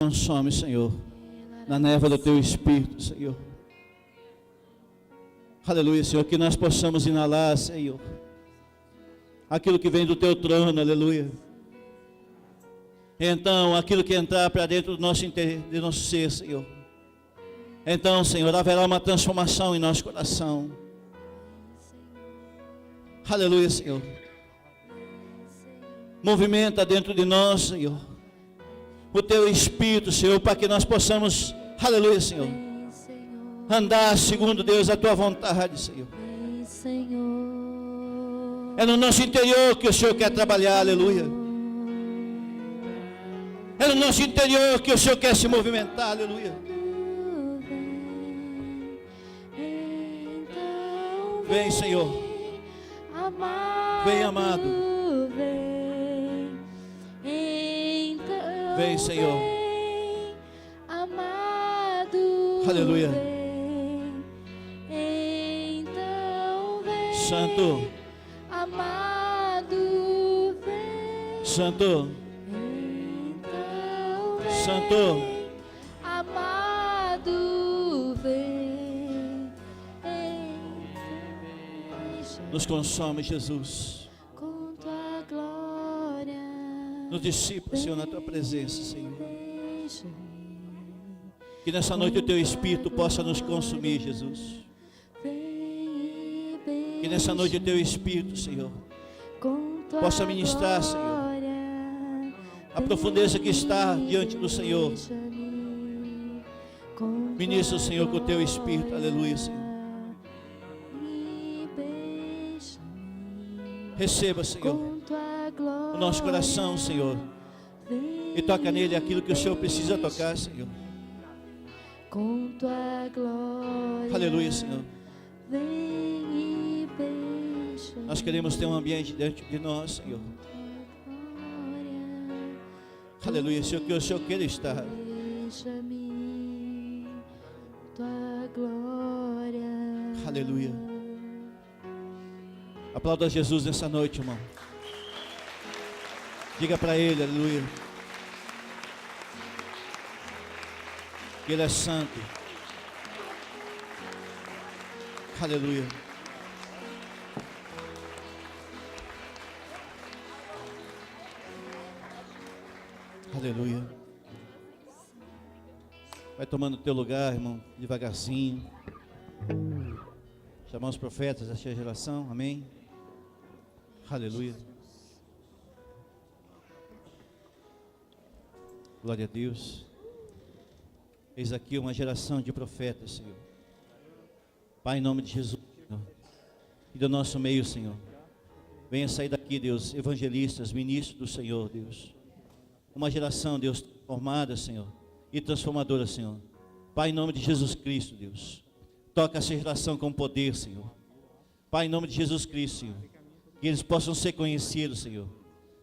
consome, Senhor, na névoa do Teu Espírito, Senhor. Aleluia, Senhor, que nós possamos inalar, Senhor, aquilo que vem do Teu trono, aleluia. Então, aquilo que entrar para dentro do nosso ser, Senhor. Então, Senhor, haverá uma transformação em nosso coração. Aleluia, Senhor. Movimenta dentro de nós, Senhor, o Teu Espírito, Senhor, para que nós possamos, aleluia, Senhor, andar segundo, Deus, a Tua vontade, Senhor. É no nosso interior que o Senhor quer trabalhar, aleluia. É no nosso interior que o Senhor quer se movimentar, aleluia. Vem, Senhor. Vem, amado. Vem, Senhor. Aleluia. Santo. Santo. Santo. Nos consome, Jesus. Nos dissipa, Senhor, na Tua presença, Senhor. Que nessa noite o Teu Espírito possa nos consumir, Jesus. Que nessa noite o Teu Espírito, Senhor, possa ministrar, Senhor, a profundeza que está diante do Senhor. Ministra, Senhor, com o Teu Espírito, aleluia, Senhor. Receba, Senhor, o nosso coração, Senhor, e toca nele aquilo que o Senhor precisa tocar, Senhor. Aleluia, Senhor. Nós queremos ter um ambiente dentro de nós, Senhor. Aleluia, Senhor, que o Senhor queira estar. Aleluia. Aplauda Jesus nessa noite, irmão. Diga para Ele, aleluia, que Ele é santo. Aleluia. Aleluia. Vai tomando o teu lugar, irmão, devagarzinho. Chamar os profetas desta geração, amém? Aleluia. Glória a Deus. Eis aqui uma geração de profetas, Senhor. Pai, em nome de Jesus, Senhor, e do nosso meio, Senhor, venha sair daqui, Deus, evangelistas, ministros do Senhor, Deus. Uma geração, Deus, formada, Senhor, e transformadora, Senhor. Pai, em nome de Jesus Cristo, Deus, toca essa geração com poder, Senhor. Pai, em nome de Jesus Cristo, Senhor, que eles possam ser conhecidos, Senhor.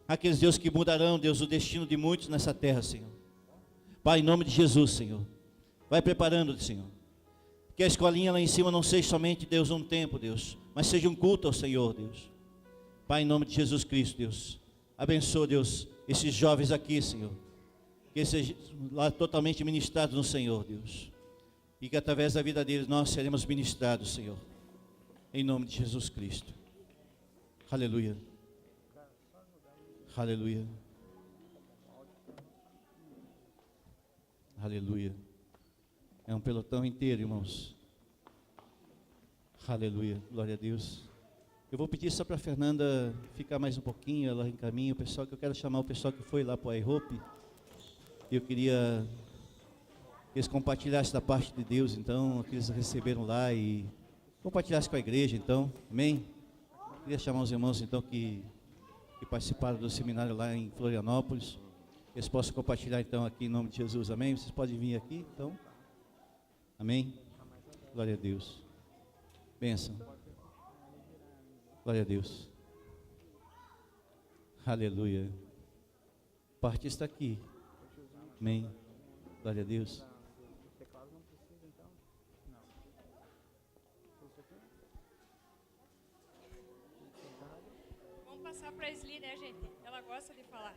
Aqueles, Deus, que mudarão, Deus, o destino de muitos nessa terra, Senhor. Pai, em nome de Jesus, Senhor, vai preparando, Senhor. Que a escolinha lá em cima não seja somente, Deus, um tempo, Deus, mas seja um culto ao Senhor, Deus. Pai, em nome de Jesus Cristo, Deus, abençoa, Deus, esses jovens aqui, Senhor. Que eles sejam lá totalmente ministrados no Senhor, Deus. E que através da vida deles nós seremos ministrados, Senhor. Em nome de Jesus Cristo. Aleluia. Aleluia. Aleluia. É um pelotão inteiro, irmãos. Aleluia. Glória a Deus. Eu vou pedir só para a Fernanda ficar mais um pouquinho, ela encaminha o pessoal, que eu quero chamar o pessoal que foi lá para o iHope. Eu queria que eles compartilhassem da parte de Deus, então, que eles receberam lá e compartilhassem com a igreja, então. Amém? Eu queria chamar os irmãos, então, que participaram do seminário lá em Florianópolis. Eles possam compartilhar, então, aqui em nome de Jesus. Amém? Vocês podem vir aqui, então. Amém? Glória a Deus. Bênção. Glória a Deus. Aleluia. Parte está aqui. Amém. Glória a Deus. Vamos passar para a Esli, né, gente? Ela gosta de falar.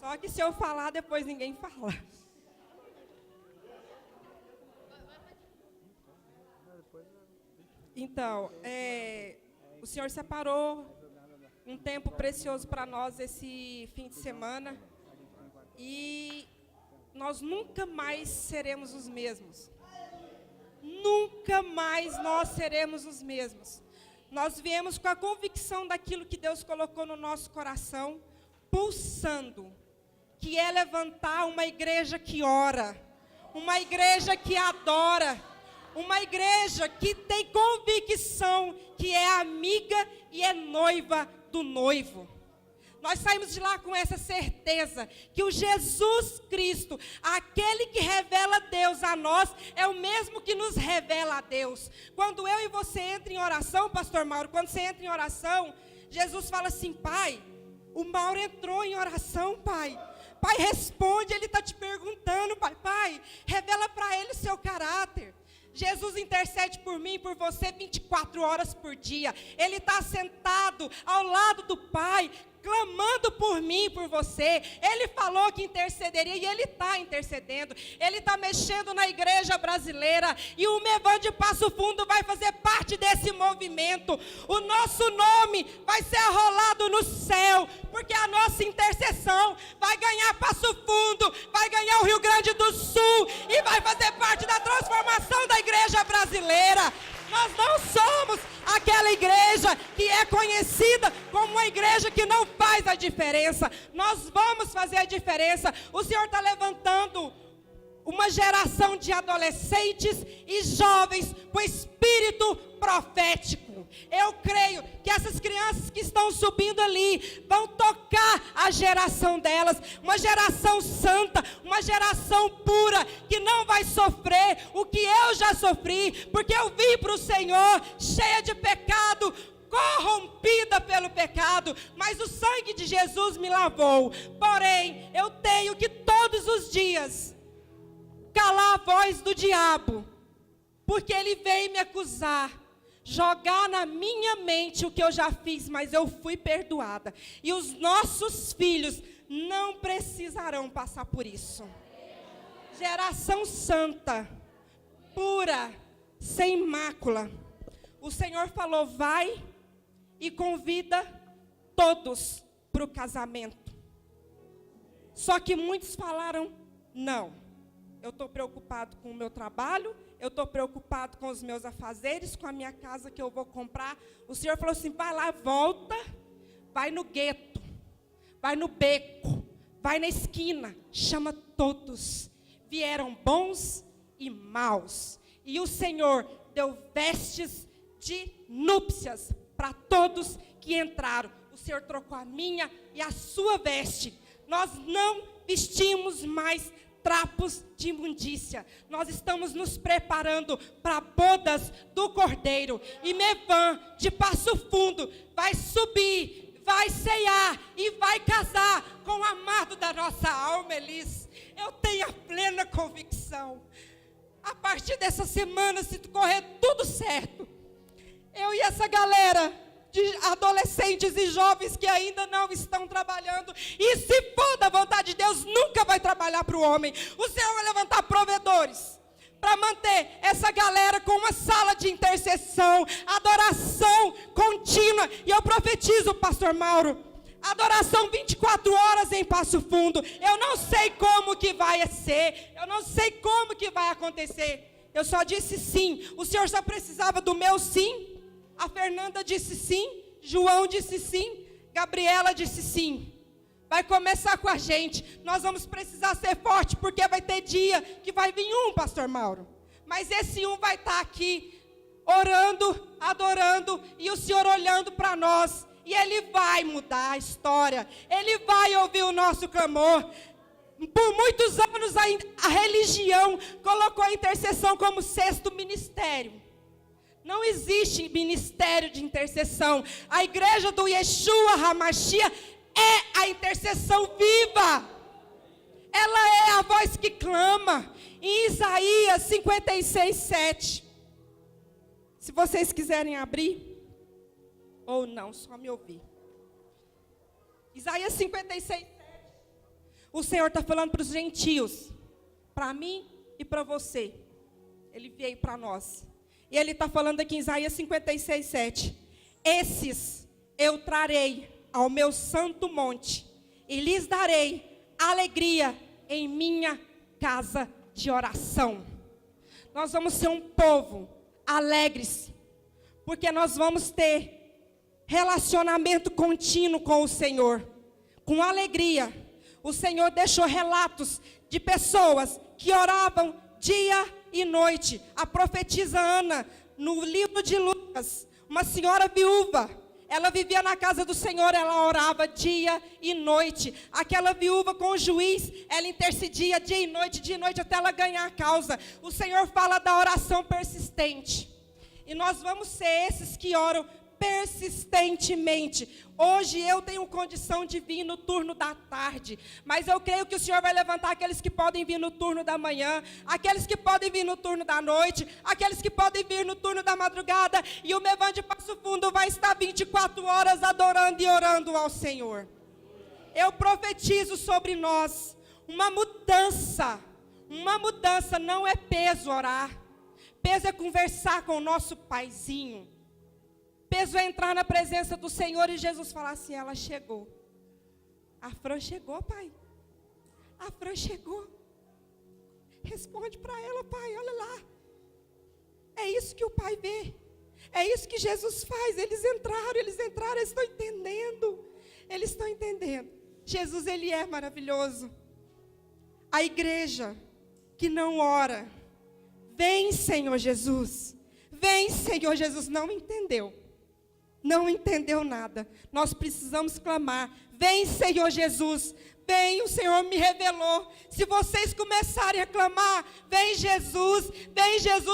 Só que se eu falar, depois ninguém fala. Então, o Senhor separou um tempo precioso para nós esse fim de semana. E nós nunca mais seremos os mesmos. Nunca mais nós seremos os mesmos. Nós viemos com a convicção daquilo que Deus colocou no nosso coração, pulsando, que é levantar uma igreja que ora, uma igreja que adora, uma igreja que tem convicção que é amiga e é noiva do noivo. Nós saímos de lá com essa certeza que o Jesus Cristo, aquele que revela Deus a nós, é o mesmo que nos revela a Deus. Quando eu e você entram em oração, pastor Mauro, quando você entra em oração, Jesus fala assim: Pai, o Mauro entrou em oração, Pai. Pai, responde, ele está te perguntando, Pai. Pai, revela para ele o seu caráter. Jesus intercede por mim e por você 24 horas por dia. Ele está sentado ao lado do Pai, clamando por mim e por você. Ele falou que intercederia e Ele está intercedendo. Ele está mexendo na igreja brasileira. E o Mevan de Passo Fundo vai fazer parte desse movimento. O nosso nome vai ser arrolado no céu, porque a nossa intercessão vai ganhar Passo Fundo, vai ganhar o Rio Grande do Sul e vai fazer parte da transformação da igreja brasileira. Nós não somos aquela igreja que é conhecida como uma igreja que não faz a diferença. Nós vamos fazer a diferença. O Senhor está levantando uma geração de adolescentes e jovens com espírito profético. Eu creio que essas crianças que estão subindo ali vão tocar a geração delas, uma geração santa, uma geração pura, que não vai sofrer o que eu já sofri, porque eu vim para o Senhor cheia de pecado, corrompida pelo pecado, mas o sangue de Jesus me lavou. Porém, eu tenho que todos os dias calar a voz do diabo, porque ele vem me acusar, jogar na minha mente o que eu já fiz, mas eu fui perdoada. E os nossos filhos não precisarão passar por isso. Geração santa, pura, sem mácula. O Senhor falou: vai e convida todos para o casamento. Só que muitos falaram: não. Eu estou preocupado com o meu trabalho, eu estou preocupado com os meus afazeres, com a minha casa que eu vou comprar. O Senhor falou assim: vai lá, volta, vai no gueto, vai no beco, vai na esquina, chama todos. Vieram bons e maus. E o Senhor deu vestes de núpcias para todos que entraram. O Senhor trocou a minha e a sua veste. Nós não vestimos mais trapos de imundícia. Nós estamos nos preparando para bodas do Cordeiro. E Mevan de Passo Fundo vai subir, vai ceiar e vai casar com o amado da nossa alma, Elis. Eu tenho a plena convicção. A partir dessa semana, se correr tudo certo, eu e essa galera de adolescentes e jovens que ainda não estão trabalhando, e se for da vontade de Deus, nunca vai trabalhar para o homem. O Senhor vai levantar provedores para manter essa galera com uma sala de intercessão, adoração contínua. E eu profetizo, pastor Mauro, adoração 24 horas em Passo Fundo. Eu não sei como que vai ser, eu não sei como que vai acontecer. Eu só disse sim. O Senhor só precisava do meu sim. A Fernanda disse sim, João disse sim, Gabriela disse sim. Vai começar com a gente. Nós vamos precisar ser forte, porque vai ter dia que vai vir um, pastor Mauro. Mas esse um vai estar aqui, orando, adorando, e o Senhor olhando para nós. E Ele vai mudar a história. Ele vai ouvir o nosso clamor. Por muitos anos a religião colocou a intercessão como sexto ministério. Não existe ministério de intercessão. A igreja do Yeshua HaMashiach é a intercessão viva. Ela é a voz que clama. Em Isaías 56, 7. Se vocês quiserem abrir, ou não, só me ouvir. Isaías 56, 7. O Senhor está falando para os gentios, para mim e para você. Ele veio para nós. E Ele está falando aqui em Isaías 56, 7. Esses eu trarei ao meu santo monte e lhes darei alegria em minha casa de oração. Nós vamos ser um povo alegres, porque nós vamos ter relacionamento contínuo com o Senhor, com alegria. O Senhor deixou relatos de pessoas que oravam dia e noite. A profetisa Ana, no livro de Lucas, uma senhora viúva, ela vivia na casa do Senhor, ela orava dia e noite. Aquela viúva com o juiz, ela intercedia dia e noite até ela ganhar a causa. O Senhor fala da oração persistente. E nós vamos ser esses que oram persistentemente. Hoje eu tenho condição de vir no turno da tarde, mas eu creio que o Senhor vai levantar aqueles que podem vir no turno da manhã, aqueles que podem vir no turno da noite, aqueles que podem vir no turno da madrugada, e o Mevã de Passo Fundo vai estar 24 horas adorando e orando ao Senhor. Eu profetizo sobre nós uma mudança. Uma mudança. Não é peso orar, peso é conversar com o nosso paizinho. Peso é entrar na presença do Senhor e Jesus falar assim: ela chegou. A Fran chegou, pai. A Fran chegou. Responde para ela, pai, olha lá. É isso que o pai vê. É isso que Jesus faz. Eles entraram, eles estão entendendo. Eles estão entendendo. Jesus, Ele é maravilhoso. A igreja que não ora, vem, Senhor Jesus. Vem, Senhor Jesus. Não entendeu. Não entendeu nada. Nós precisamos clamar. Vem, Senhor Jesus. Vem, o Senhor me revelou. Se vocês começarem a clamar, vem Jesus,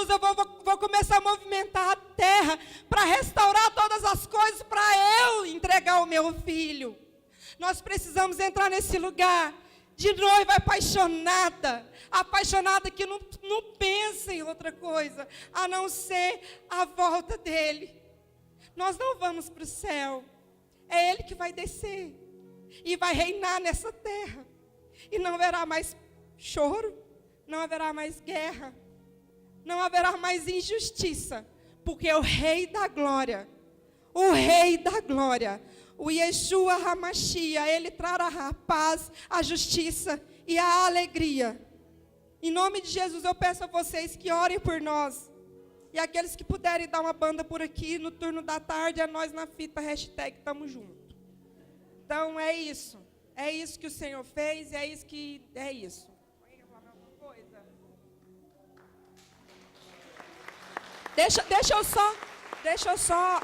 eu vou começar a movimentar a terra para restaurar todas as coisas, para eu entregar o meu filho. Nós precisamos entrar nesse lugar de noiva apaixonada que não pensa em outra coisa, a não ser a volta dele. Nós não vamos para o céu, é Ele que vai descer e vai reinar nessa terra. E não haverá mais choro, não haverá mais guerra, não haverá mais injustiça, porque o Rei da Glória, o Yeshua HaMashiach, Ele trará a paz, a justiça e a alegria. Em nome de Jesus, eu peço a vocês que orem por nós. E aqueles que puderem dar uma banda por aqui, no turno da tarde, é nós na fita, hashtag tamo junto. Então é isso que o Senhor fez, é isso. Deixa eu só,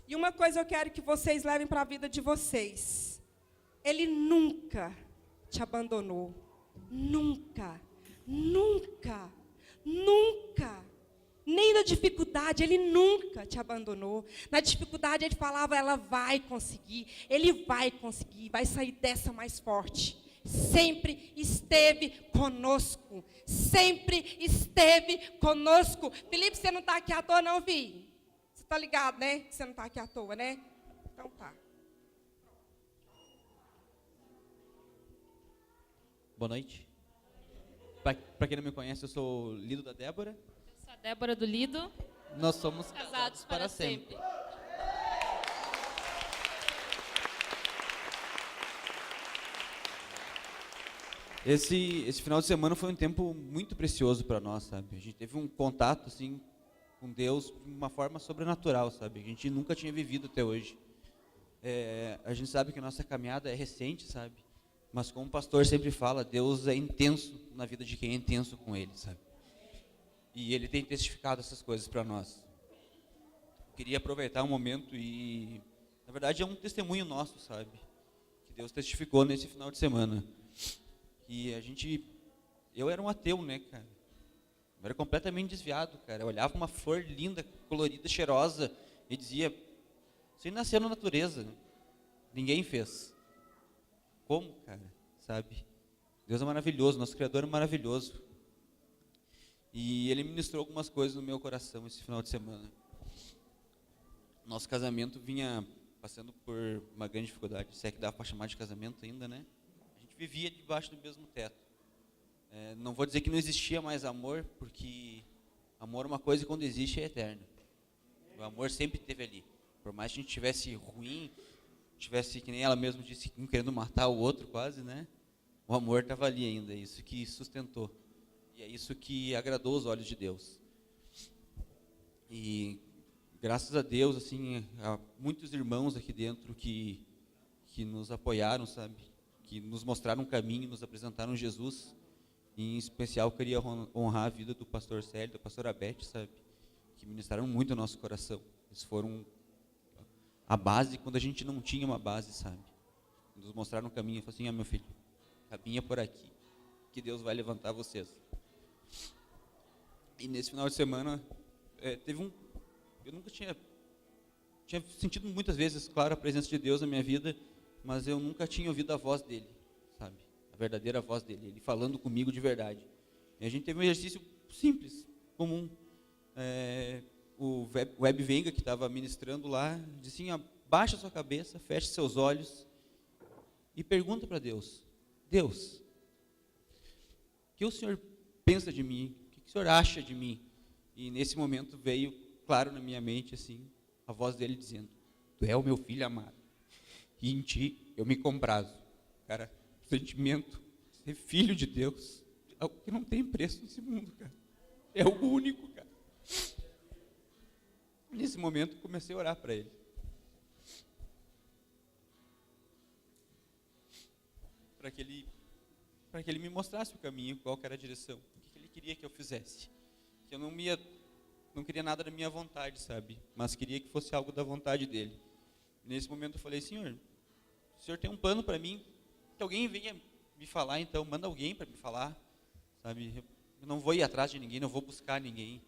e uma coisa eu quero que vocês levem para a vida de vocês. Ele nunca te abandonou. Nunca. Nem na dificuldade, Ele nunca te abandonou. Na dificuldade Ele falava, ela vai conseguir. Ele vai conseguir, vai sair dessa mais forte. Sempre esteve conosco. Felipe, você não está aqui à toa não, filho? Tá ligado, né? Que você não está aqui à toa, né? Então tá. Boa noite. Para quem não me conhece, eu sou o Lido da Débora. Eu sou a Débora do Lido. Nós somos casados para sempre. Esse final de semana foi um tempo muito precioso para nós, sabe? A gente teve um contato assim com Deus de uma forma sobrenatural, sabe? A gente nunca tinha vivido até hoje. A gente sabe que a nossa caminhada é recente, sabe? Mas como o pastor sempre fala, Deus é intenso na vida de quem é intenso com Ele, sabe? E Ele tem testificado essas coisas para nós. Eu queria aproveitar um momento e, na verdade, é um testemunho nosso, sabe? Que Deus testificou nesse final de semana. Que eu era um ateu, né, cara? Eu era completamente desviado, cara. Eu olhava uma flor linda, colorida, cheirosa e dizia, isso aí nasceu na natureza. Ninguém fez. Como, cara? Sabe? Deus é maravilhoso, nosso Criador é maravilhoso. E ele ministrou algumas coisas no meu coração esse final de semana. Nosso casamento vinha passando por uma grande dificuldade, se é que dá para chamar de casamento ainda, né? A gente vivia debaixo do mesmo teto. Não vou dizer que não existia mais amor, porque amor é uma coisa e quando existe é eterno. O amor sempre esteve ali. Por mais que a gente tivesse ruim, tivesse, que nem ela mesma disse, um querendo matar o outro quase, né? O amor estava ali ainda, é isso que sustentou. E é isso que agradou os olhos de Deus. E graças a Deus, assim, há muitos irmãos aqui dentro que nos apoiaram, sabe? Que nos mostraram um caminho, nos apresentaram Jesus. E, em especial, eu queria honrar a vida do pastor Célio, da pastora Beth, sabe? Que ministraram muito o nosso coração. Eles foram a base quando a gente não tinha uma base, sabe? Nos mostraram um caminho e falaram assim, meu filho, caminha por aqui, que Deus vai levantar vocês. E nesse final de semana, eu nunca tinha sentido muitas vezes, claro, a presença de Deus na minha vida, mas eu nunca tinha ouvido a voz dele, sabe? A verdadeira voz dele, ele falando comigo de verdade. E a gente teve um exercício simples, comum. O Web Venga, que estava ministrando lá, disse assim, abaixa sua cabeça, feche seus olhos e pergunta para Deus, Deus, o que o Senhor pensa de mim? O que o Senhor acha de mim? E nesse momento veio claro na minha mente, assim, a voz dele dizendo, tu é o meu filho amado, e em ti eu me comprazo. Cara, o sentimento de ser filho de Deus, é algo que não tem preço nesse mundo, cara. É algo único, cara. Nesse momento, comecei a orar para ele. Para que ele me mostrasse o caminho, qual que era a direção, o que ele queria que eu fizesse. Que eu não queria nada da minha vontade, sabe? Mas queria que fosse algo da vontade dele. Nesse momento eu falei, Senhor, o Senhor tem um plano para mim, que alguém venha me falar, então, manda alguém para me falar, sabe? Eu não vou ir atrás de ninguém, não vou buscar ninguém.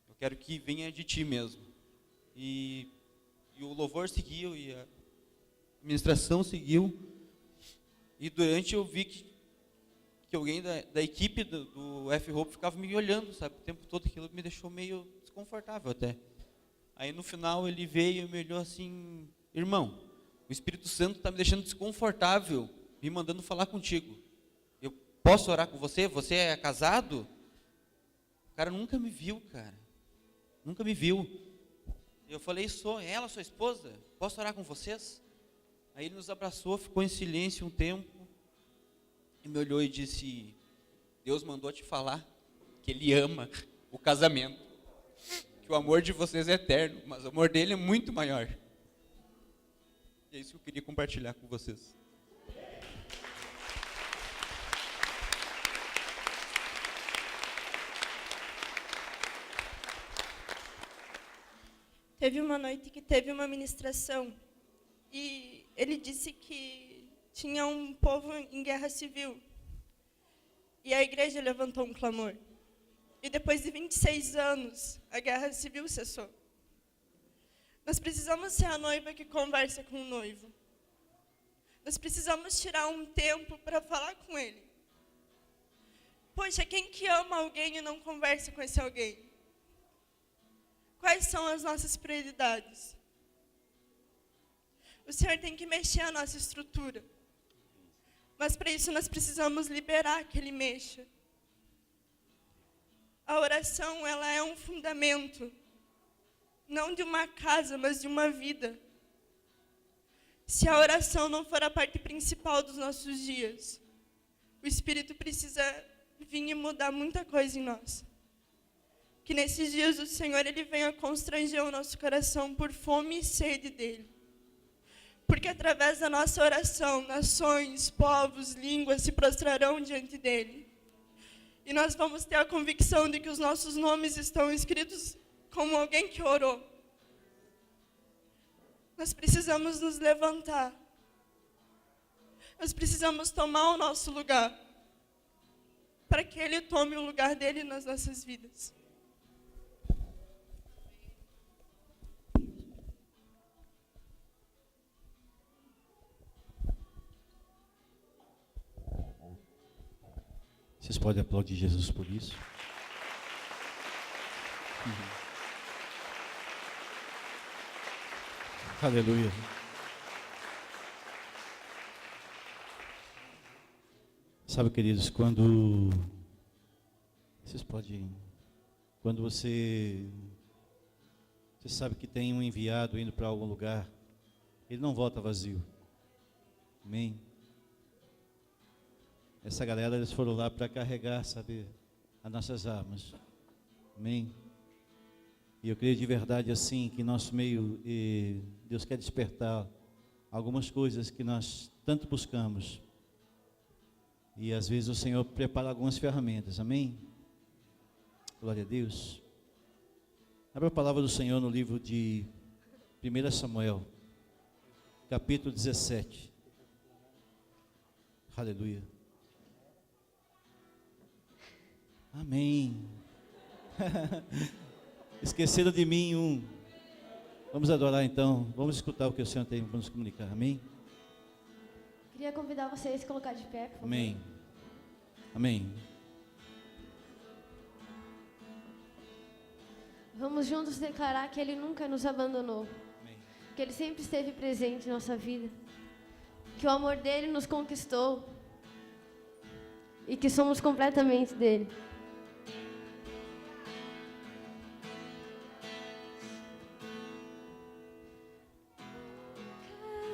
Eu quero que venha de ti mesmo. E o louvor seguiu, e a ministração seguiu. E durante eu vi que alguém da equipe do F-Hope ficava me olhando, sabe? O tempo todo aquilo me deixou meio desconfortável até. Aí no final ele veio e me olhou assim, irmão, o Espírito Santo está me deixando desconfortável, me mandando falar contigo. Eu posso orar com você? Você é casado? O cara nunca me viu, cara. Nunca me viu. Eu falei, sou ela, sua esposa? Posso orar com vocês? Aí ele nos abraçou, ficou em silêncio um tempo, e me olhou e disse, Deus mandou te falar que Ele ama o casamento, que o amor de vocês é eterno, mas o amor dele é muito maior. E é isso que eu queria compartilhar com vocês. Teve uma noite que teve uma ministração e ele disse que tinha um povo em guerra civil. E a igreja levantou um clamor. E depois de 26 anos, a guerra civil cessou. Nós precisamos ser a noiva que conversa com o noivo. Nós precisamos tirar um tempo para falar com ele. Poxa, quem que ama alguém e não conversa com esse alguém? Quais são as nossas prioridades? O Senhor tem que mexer a nossa estrutura. Mas para isso nós precisamos liberar que Ele mexa. A oração, ela é um fundamento, não de uma casa, mas de uma vida. Se a oração não for a parte principal dos nossos dias, o Espírito precisa vir e mudar muita coisa em nós. Que nesses dias o Senhor, Ele venha constranger o nosso coração por fome e sede dEle. Porque através da nossa oração, nações, povos, línguas se prostrarão diante dEle. E nós vamos ter a convicção de que os nossos nomes estão escritos como alguém que orou. Nós precisamos nos levantar. Nós precisamos tomar o nosso lugar, para que Ele tome o lugar dEle nas nossas vidas. Vocês podem aplaudir Jesus por isso? Aleluia. Sabe, queridos, quando vocês podem, quando você sabe que tem um enviado indo para algum lugar, ele não volta vazio. Amém? Essa galera, eles foram lá para carregar, sabe, as nossas armas. Amém? E eu creio de verdade assim, que em nosso meio, Deus quer despertar algumas coisas que nós tanto buscamos. E às vezes o Senhor prepara algumas ferramentas, amém? Glória a Deus. Abra a palavra do Senhor no livro de 1 Samuel, capítulo 17. Aleluia. Amém. Esqueceram de mim Vamos adorar então, vamos escutar o que o Senhor tem para nos comunicar, amém? Queria convidar vocês a se colocar de pé, por favor. Amém. Amém. Vamos juntos declarar que Ele nunca nos abandonou. Amém. Que Ele sempre esteve presente em nossa vida. Que o amor dEle nos conquistou. E que somos completamente dEle.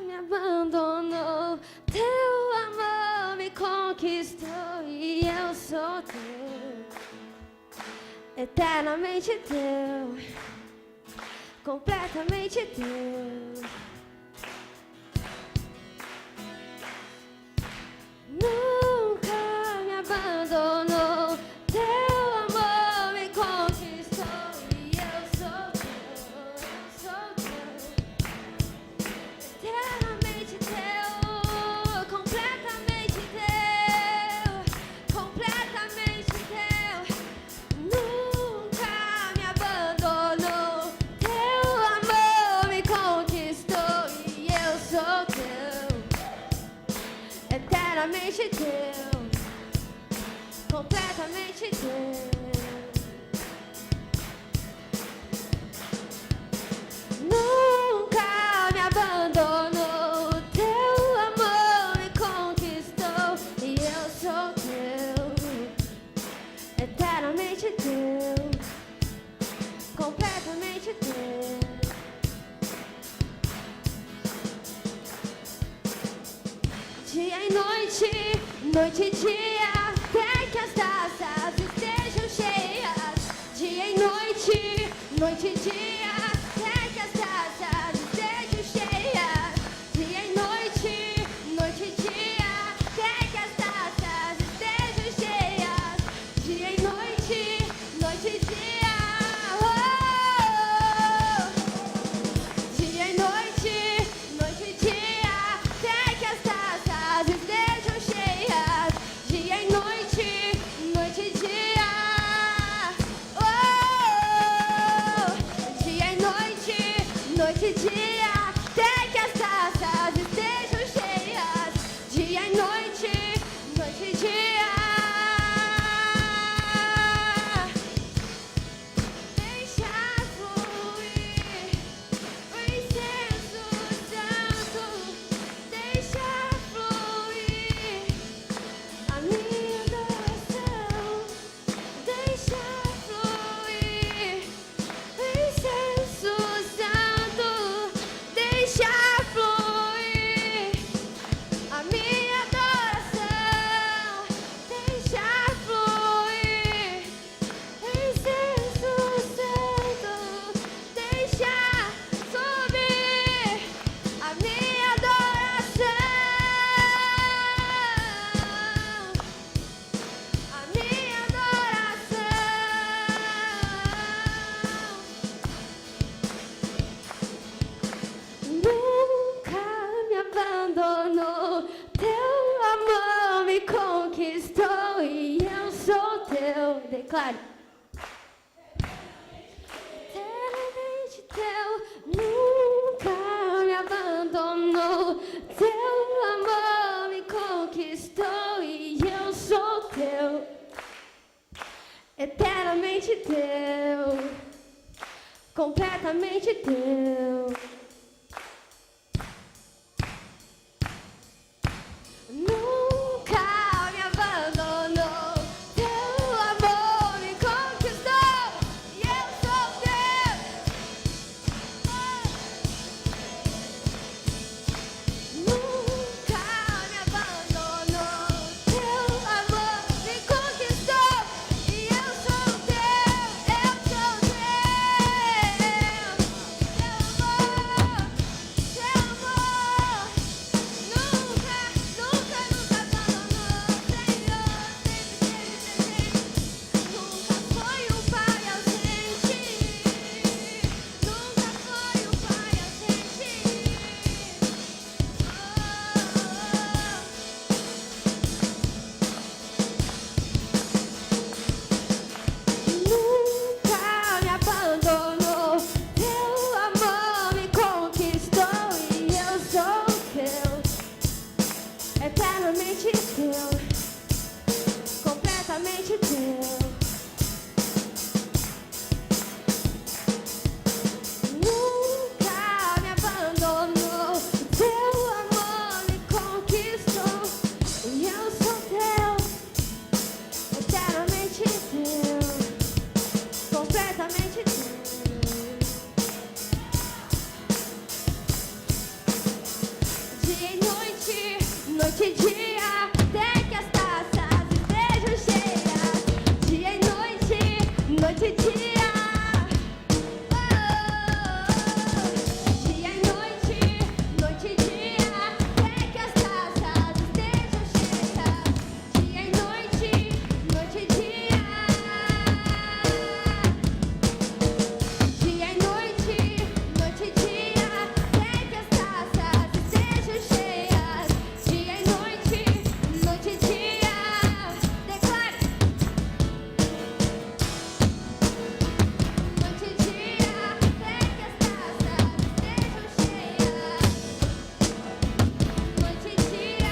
Me abandonou, teu amor me conquistou e eu sou teu, eternamente teu, completamente teu. Nunca me abandonou, teu amor me conquistou e eu sou teu, eternamente teu, completamente teu. Nunca me abandonou, teu amor me conquistou e eu sou teu, eternamente teu, completamente teu. Nunca me abandonou, teu amor me conquistou e eu sou teu, eternamente teu, completamente teu. Dia e noite, noite e dia, até que as taças estejam cheias. Dia e noite, noite e dia, até que as taças estejam cheias. Dia e noite, noite e dia, até que as taças estejam cheias. Dia e noite, noite e dia, oh. Dia e noite, noite e dia, até que as taças estejam cheias. Dia e noite, noite e dia, oh. Dia e noite, noite e dia, até que as taças estejam cheias. Dia e noite, noite e dia. Deixa fluir o incenso santo, deixa fluir a minha adoração, deixa fluir o incenso santo, deixa fluir a minha adoração, deixa fluir o incenso santo, deixa subir a minha adoração, a minha adoração. Nunca me abandonou, teu amor me conquistou e eu sou teu. Declare. Eternamente teu, nunca me abandonou, teu amor me conquistou e eu sou teu, eternamente teu. completamente teu. Nunca me abandonou, teu amor me conquistou e eu sou teu. Nunca me abandonou, teu amor me conquistou e eu sou teu, eu sou teu. Teu amor, nunca, nunca, nunca abandonou, Senhor, sempre esteve presente. Nunca foi um pai ausente, nunca foi um pai ausente. Nunca me abandonou, teu amor me conquistou e eu sou teu, eternamente teu, completamente teu. Nunca me abandonou, teu amor me conquistou e eu sou teu, eternamente teu, completamente teu. Dia e noite, noite e dia, até que as taças estejam cheias. Dia e noite, noite e dia. Oh, dia e noite, noite e dia, até que as taças estejam cheias. Dia e noite, noite e dia. Dia e noite, noite e dia, até que as taças estejam cheias. Dia e noite, noite e dia. Declare. Noite e dia, até que as taças estejam cheias. Noite e dia.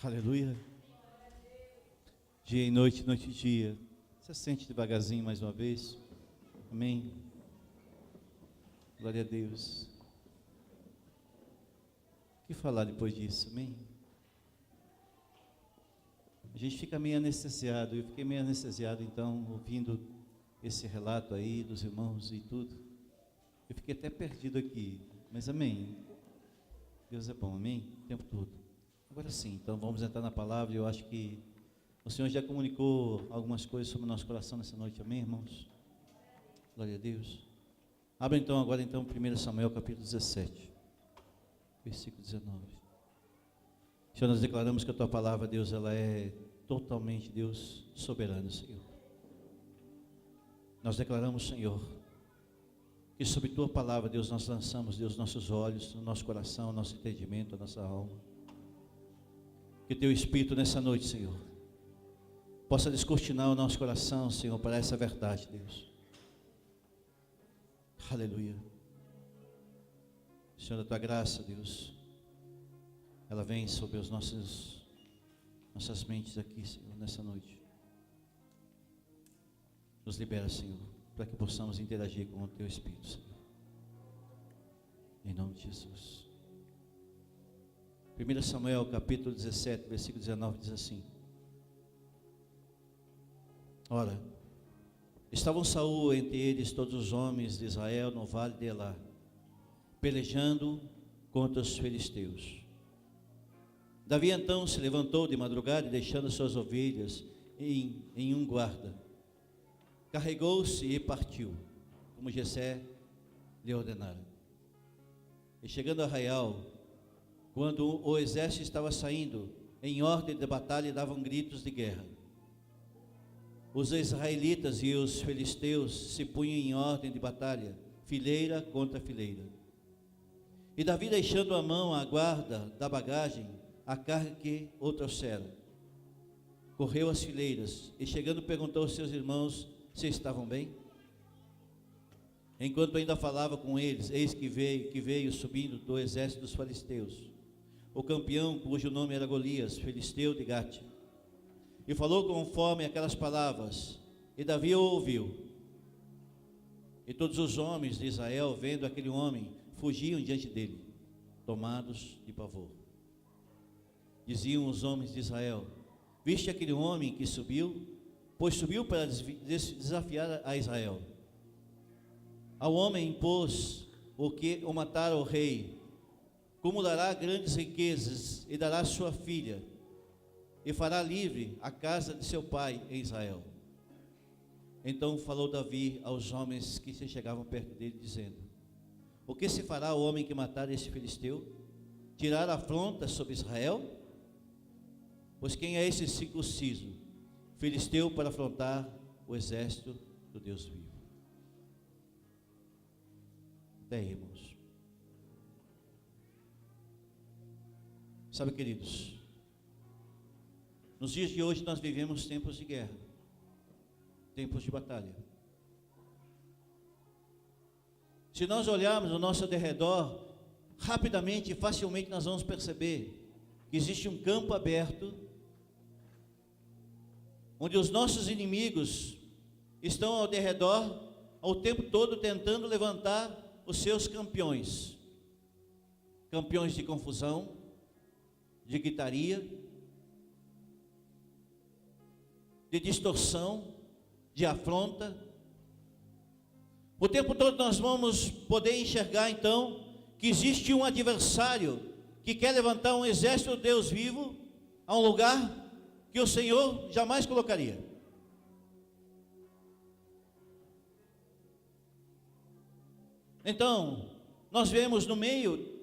Aleluia. Dia e noite, noite e dia. Você sente devagarzinho mais uma vez? Amém. Glória a Deus. O que falar depois disso? Amém. A gente fica meio anestesiado. Eu fiquei meio anestesiado, então, ouvindo esse relato aí dos irmãos e tudo. Eu fiquei até perdido aqui. Mas amém. Deus é bom, amém? O tempo todo. Agora sim, então vamos entrar na palavra. Eu acho que o Senhor já comunicou algumas coisas sobre o nosso coração nessa noite, amém, irmãos? Glória a Deus. Abra então agora 1 Samuel capítulo 17, versículo 19. Senhor, nós declaramos que a Tua palavra, Deus, ela é totalmente, Deus, soberana, Senhor. Nós declaramos, Senhor, que sobre Tua palavra, Deus, nós lançamos, Deus, nossos olhos, o nosso coração, o nosso entendimento, a nossa alma. Que Teu Espírito nessa noite, Senhor, possa descortinar o nosso coração, Senhor, para essa verdade, Deus. Aleluia. Senhor, a Tua graça, Deus, ela vem sobre as nossas mentes aqui, Senhor, nessa noite. Nos libera, Senhor, para que possamos interagir com o Teu Espírito, Senhor. Em nome de Jesus. 1 Samuel capítulo 17, versículo 19 diz assim: Ora, estavam Saul entre eles todos os homens de Israel no vale de Elá, pelejando contra os filisteus. Davi então se levantou de madrugada e, deixando suas ovelhas em um guarda, carregou-se e partiu, como Jessé lhe ordenara. E chegando a Arraial, quando o exército estava saindo em ordem de batalha, davam gritos de guerra. Os israelitas e os filisteus se punham em ordem de batalha, fileira contra fileira. E Davi, deixando à mão a guarda da bagagem, a carga que o trouxeram, correu às fileiras e, chegando, perguntou aos seus irmãos se estavam bem. Enquanto ainda falava com eles, eis que veio subindo do exército dos filisteus o campeão, cujo nome era Golias, filisteu de Gate, e falou conforme aquelas palavras, e Davi o ouviu. E todos os homens de Israel, vendo aquele homem, fugiam diante dele, tomados de pavor. Diziam os homens de Israel: viste aquele homem que subiu? Pois subiu para desafiar a Israel. Ao homem impôs o matar o rei, acumulará grandes riquezas e dará sua filha, e fará livre a casa de seu pai em Israel. Então falou Davi aos homens que se chegavam perto dele, dizendo: o que se fará ao homem que matar esse filisteu? Tirar afronta sobre Israel? Pois quem é esse circunciso, filisteu, para afrontar o exército do Deus vivo? Até aí, irmãos. Sabe, queridos, nos dias de hoje nós vivemos tempos de guerra, tempos de batalha. Se nós olharmos ao nosso derredor, rapidamente e facilmente nós vamos perceber que existe um campo aberto, onde os nossos inimigos estão ao derredor, ao tempo todo tentando levantar os seus campeões. Campeões de confusão, de gritaria, de distorção, de afronta. O tempo todo nós vamos poder enxergar então que existe um adversário que quer levantar um exército de Deus vivo a um lugar que o Senhor jamais colocaria. Então, nós vemos no meio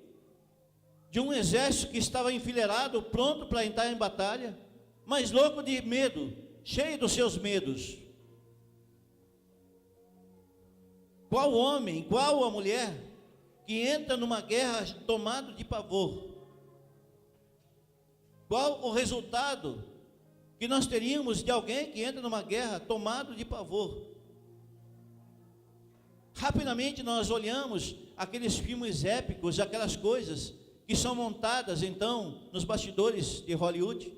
de um exército que estava enfileirado, pronto para entrar em batalha, mas louco de medo, cheio dos seus medos. Qual homem, qual a mulher que entra numa guerra tomado de pavor? Qual o resultado que nós teríamos de alguém que entra numa guerra tomado de pavor? Rapidamente nós olhamos aqueles filmes épicos, aquelas coisas que são montadas então nos bastidores de Hollywood,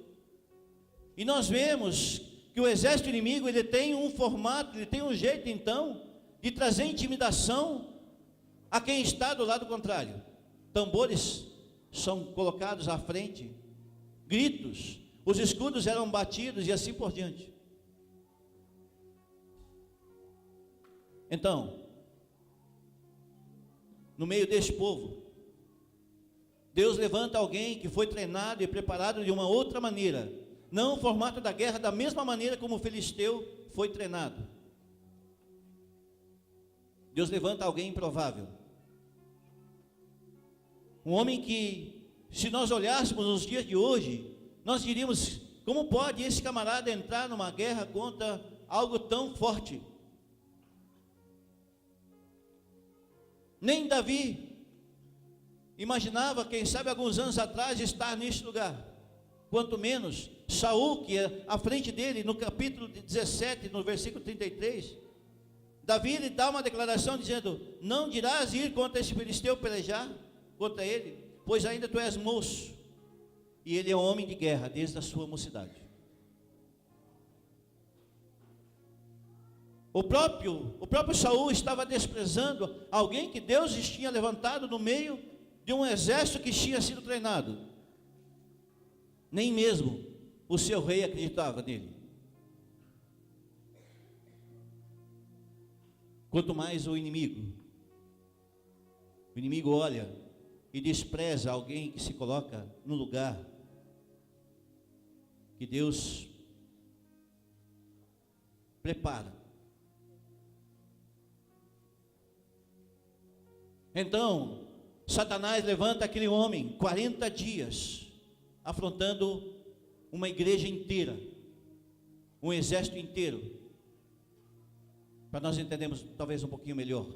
e nós vemos que o exército inimigo ele tem um formato, ele tem um jeito então de trazer intimidação a quem está do lado contrário. Tambores são colocados à frente, gritos, os escudos eram batidos e assim por diante. Então, no meio desse povo, Deus levanta alguém que foi treinado e preparado de uma outra maneira, não o formato da guerra, da mesma maneira como o filisteu foi treinado. Deus levanta alguém improvável, um homem que, se nós olhássemos nos dias de hoje, nós diríamos: como pode esse camarada entrar numa guerra contra algo tão forte? Nem Davi imaginava, quem sabe alguns anos atrás, estar neste lugar. Quanto menos Saul, que é à frente dele, no capítulo 17, no versículo 33, Davi ele dá uma declaração dizendo: não dirás ir contra esse filisteu pelejar contra ele, pois ainda tu és moço. E ele é um homem de guerra desde a sua mocidade. O próprio Saul estava desprezando alguém que Deus tinha levantado no meio de um exército que tinha sido treinado. Nem mesmo o seu rei acreditava nele. Quanto mais o inimigo. O inimigo olha e despreza alguém que se coloca no lugar que Deus prepara. Então, Satanás levanta aquele homem, 40 dias, afrontando uma igreja inteira, um exército inteiro, para nós entendermos talvez um pouquinho melhor.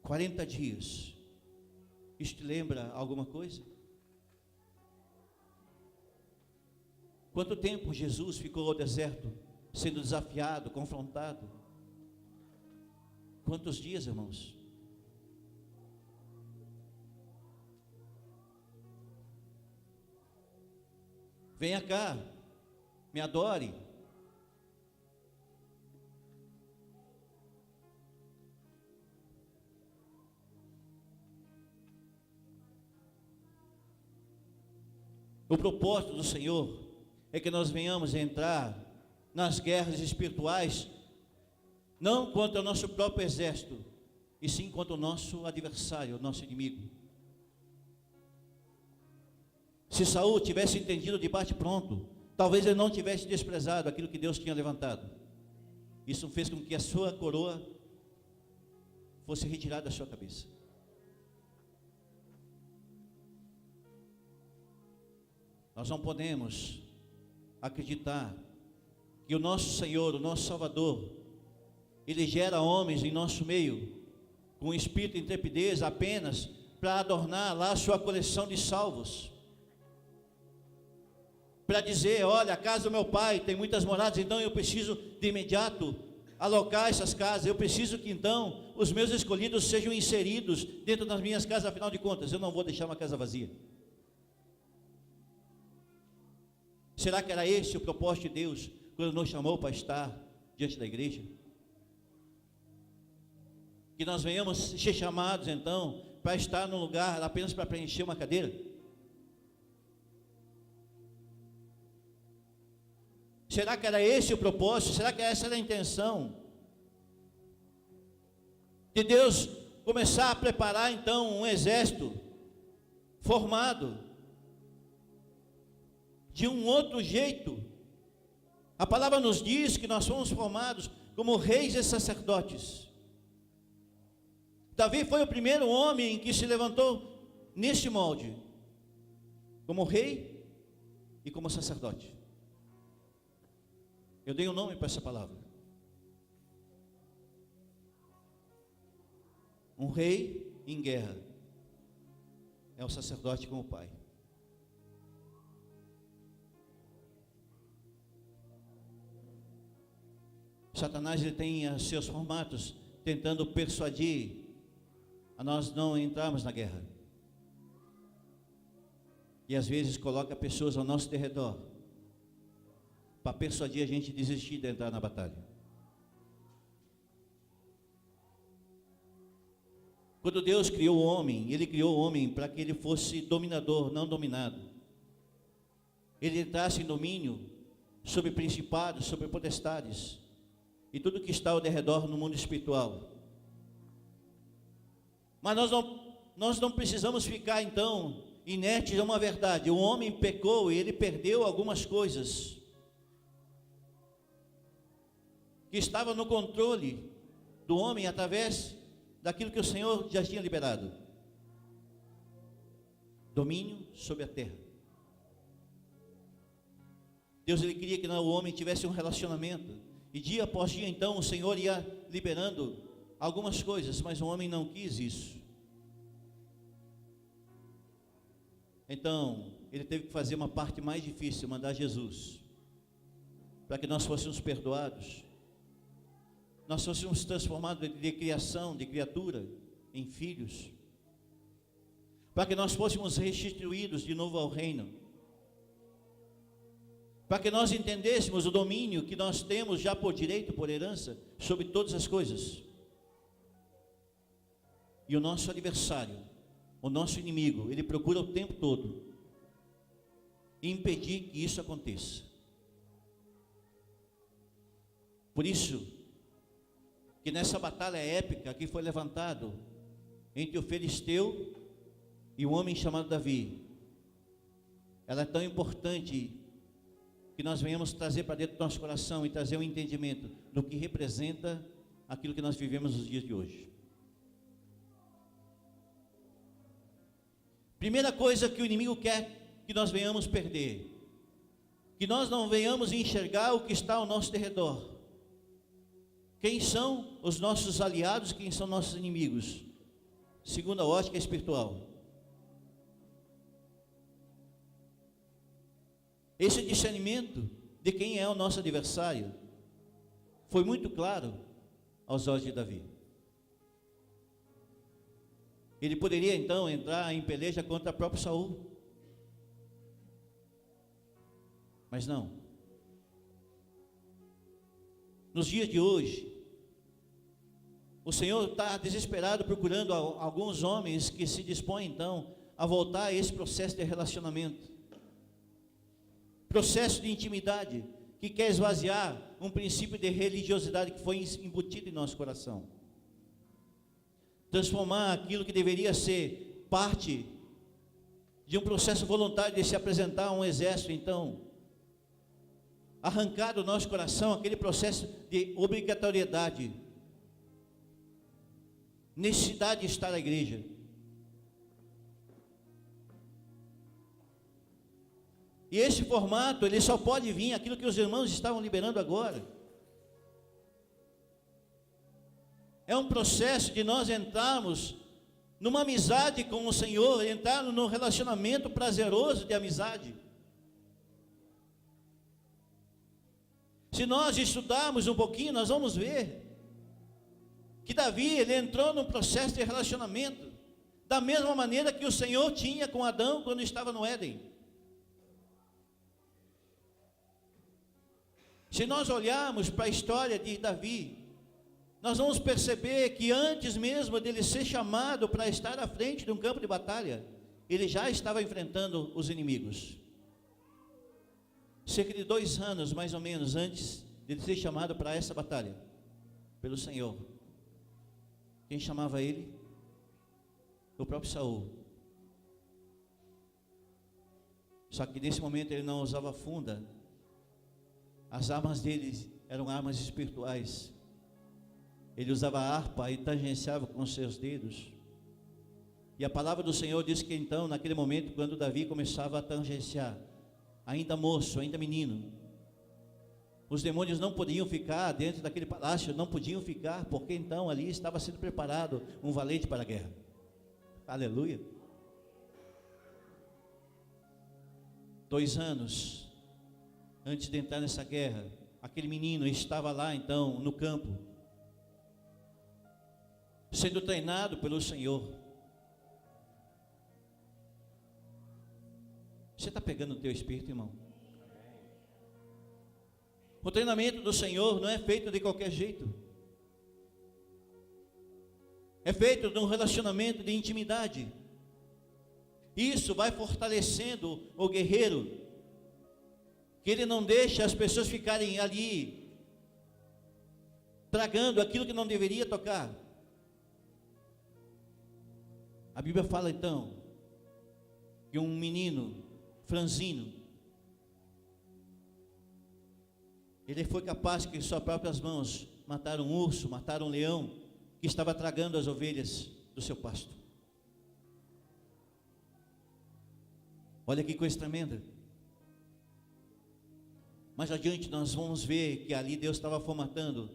40 dias, isso te lembra alguma coisa? Quanto tempo Jesus ficou ao deserto, sendo desafiado, confrontado? Quantos dias, irmãos? Venha cá, me adore. O propósito do Senhor é que nós venhamos entrar nas guerras espirituais, não contra o nosso próprio exército, e sim contra o nosso adversário, o nosso inimigo. Se Saul tivesse entendido de bate-pronto, talvez ele não tivesse desprezado aquilo que Deus tinha levantado. Isso fez com que a sua coroa fosse retirada da sua cabeça. Nós não podemos acreditar que o nosso Senhor, o nosso Salvador, Ele gera homens em nosso meio, com espírito de intrepidez apenas para adornar lá a sua coleção de salvos. Para dizer, olha, a casa do meu pai tem muitas moradas, então eu preciso de imediato alocar essas casas, eu preciso que então os meus escolhidos sejam inseridos dentro das minhas casas, afinal de contas, eu não vou deixar uma casa vazia. Será que era esse o propósito de Deus, quando nos chamou para estar diante da igreja? Que nós venhamos ser chamados então, para estar num lugar apenas para preencher uma cadeira? Será que era esse o propósito? Será que essa era a intenção? De Deus começar a preparar então um exército formado de um outro jeito. A palavra nos diz que nós fomos formados como reis e sacerdotes. Davi foi o primeiro homem que se levantou neste molde, como rei e como sacerdote. Eu dei um nome para essa palavra. Um rei em guerra é o sacerdote com o pai. Satanás ele tem os seus formatos tentando persuadir a nós não entrarmos na guerra. E às vezes coloca pessoas ao nosso derredor para persuadir a gente a desistir de entrar na batalha. Quando Deus criou o homem, Ele criou o homem para que ele fosse dominador, não dominado. Ele entrasse em domínio sobre principados, sobre potestades e tudo que está ao derredor no mundo espiritual. Mas nós não precisamos ficar então inertes a uma verdade. O homem pecou e ele perdeu algumas coisas que estavam no controle do homem através daquilo que o Senhor já tinha liberado. Domínio sobre a terra. Deus ele queria que o homem tivesse um relacionamento. E dia após dia, então, o Senhor ia liberando algumas coisas, mas o homem não quis isso. Então, ele teve que fazer uma parte mais difícil, mandar Jesus, para que nós fôssemos perdoados, nós fôssemos transformados de criação, de criatura, em filhos, para que nós fôssemos restituídos de novo ao reino, para que nós entendêssemos o domínio que nós temos já por direito, por herança, sobre todas as coisas. E o nosso adversário, o nosso inimigo, ele procura o tempo todo impedir que isso aconteça. Por isso, que nessa batalha épica que foi levantado entre o filisteu e o homem chamado Davi, ela é tão importante que nós venhamos trazer para dentro do nosso coração e trazer um entendimento do que representa aquilo que nós vivemos nos dias de hoje. Primeira coisa que o inimigo quer que nós venhamos perder, que nós não venhamos enxergar o que está ao nosso redor. Quem são os nossos aliados, quem são nossos inimigos? Segundo a ótica espiritual. Esse discernimento de quem é o nosso adversário foi muito claro aos olhos de Davi. Ele poderia então entrar em peleja contra o próprio Saul, mas não. Nos dias de hoje, o Senhor está desesperado procurando alguns homens que se dispõem então a voltar a esse processo de relacionamento, processo de intimidade, que quer esvaziar um princípio de religiosidade que foi embutido em nosso coração, transformar aquilo que deveria ser parte de um processo voluntário de se apresentar a um exército, então arrancar do nosso coração aquele processo de obrigatoriedade, necessidade de estar na igreja. E esse formato, ele só pode vir, aquilo que os irmãos estavam liberando agora, é um processo de nós entrarmos numa amizade com o Senhor, entrarmos num relacionamento prazeroso de amizade. Se nós estudarmos um pouquinho, nós vamos ver que Davi, ele entrou num processo de relacionamento, da mesma maneira que o Senhor tinha com Adão quando estava no Éden. Se nós olharmos para a história de Davi, nós vamos perceber que antes mesmo dele ser chamado para estar à frente de um campo de batalha, ele já estava enfrentando os inimigos. Cerca de 2 anos, mais ou menos, antes de ele ser chamado para essa batalha, pelo Senhor. Quem chamava ele? O próprio Saul. Só que nesse momento ele não usava funda. As armas dele eram armas espirituais. Ele usava a harpa e tangenciava com os seus dedos. E a palavra do Senhor diz que então, naquele momento, quando Davi começava a tangenciar, ainda moço, ainda menino, os demônios não podiam ficar dentro daquele palácio, não podiam ficar, porque então ali estava sendo preparado um valente para a guerra. Aleluia. 2 anos antes de entrar nessa guerra, aquele menino estava lá então no campo, sendo treinado pelo Senhor. Você está pegando o teu espírito, irmão? O treinamento do Senhor não é feito de qualquer jeito. É feito de um relacionamento de intimidade. Isso vai fortalecendo o guerreiro, que ele não deixa as pessoas ficarem ali tragando aquilo que não deveria tocar. A Bíblia fala então que um menino franzino, ele foi capaz que suas próprias mãos matar um urso, matar um leão que estava tragando as ovelhas do seu pasto. Olha que coisa tremenda. Mais adiante nós vamos ver que ali Deus estava formatando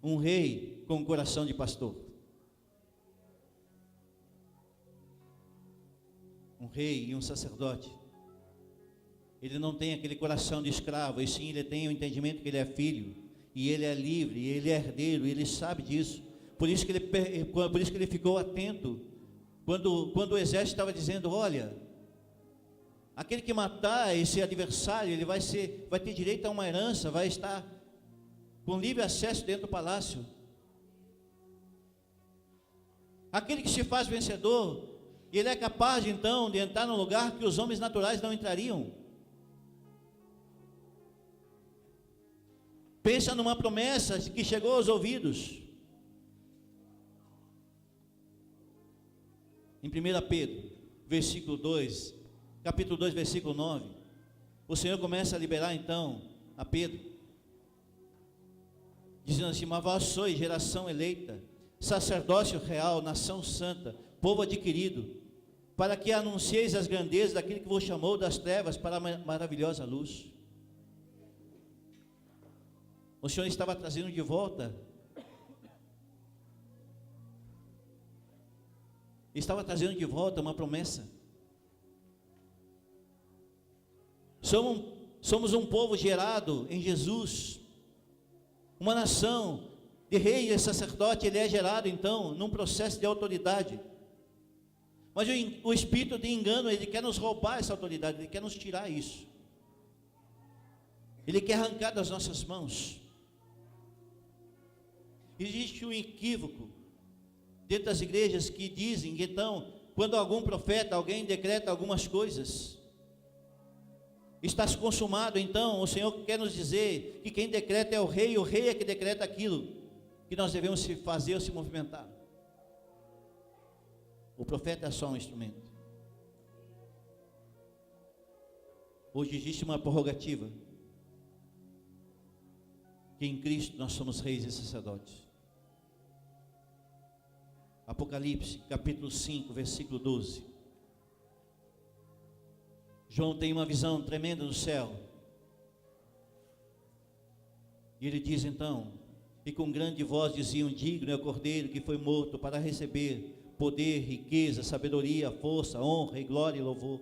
um rei com um coração de pastor. Um rei e um sacerdote. Ele não tem aquele coração de escravo, e sim ele tem o entendimento que ele é filho, e ele é livre, e ele é herdeiro, e ele sabe disso. Por isso que ele ficou atento quando o exército estava dizendo: olha, aquele que matar esse adversário, ele vai ter direito a uma herança, vai estar com livre acesso dentro do palácio. Aquele que se faz vencedor, ele é capaz então de entrar num lugar que os homens naturais não entrariam. Pensa numa promessa que chegou aos ouvidos. Em 1 Pedro, versículo 2, capítulo 2, versículo 9, o Senhor começa a liberar então a Pedro, dizendo assim: mas vós sois geração eleita, sacerdócio real, nação santa, povo adquirido, para que anuncieis as grandezas daquele que vos chamou das trevas para a maravilhosa luz. O Senhor estava trazendo de volta, uma promessa. Somos um povo gerado em Jesus, uma nação de rei e sacerdote. Ele é gerado então num processo de autoridade, mas o espírito de engano, ele quer nos roubar essa autoridade, ele quer nos tirar isso, ele quer arrancar das nossas mãos. Existe um equívoco dentro das igrejas que dizem que então, quando algum profeta, alguém decreta algumas coisas, está se consumado. Então o Senhor quer nos dizer que quem decreta é o rei é que decreta aquilo que nós devemos se fazer ou se movimentar. O profeta é só um instrumento. Hoje existe uma prerrogativa, que em Cristo nós somos reis e sacerdotes. Apocalipse, capítulo 5, versículo 12. João tem uma visão tremenda do céu. E ele diz então, e com grande voz diziam: digno é o Cordeiro que foi morto para receber poder, riqueza, sabedoria, força, honra e glória e louvor.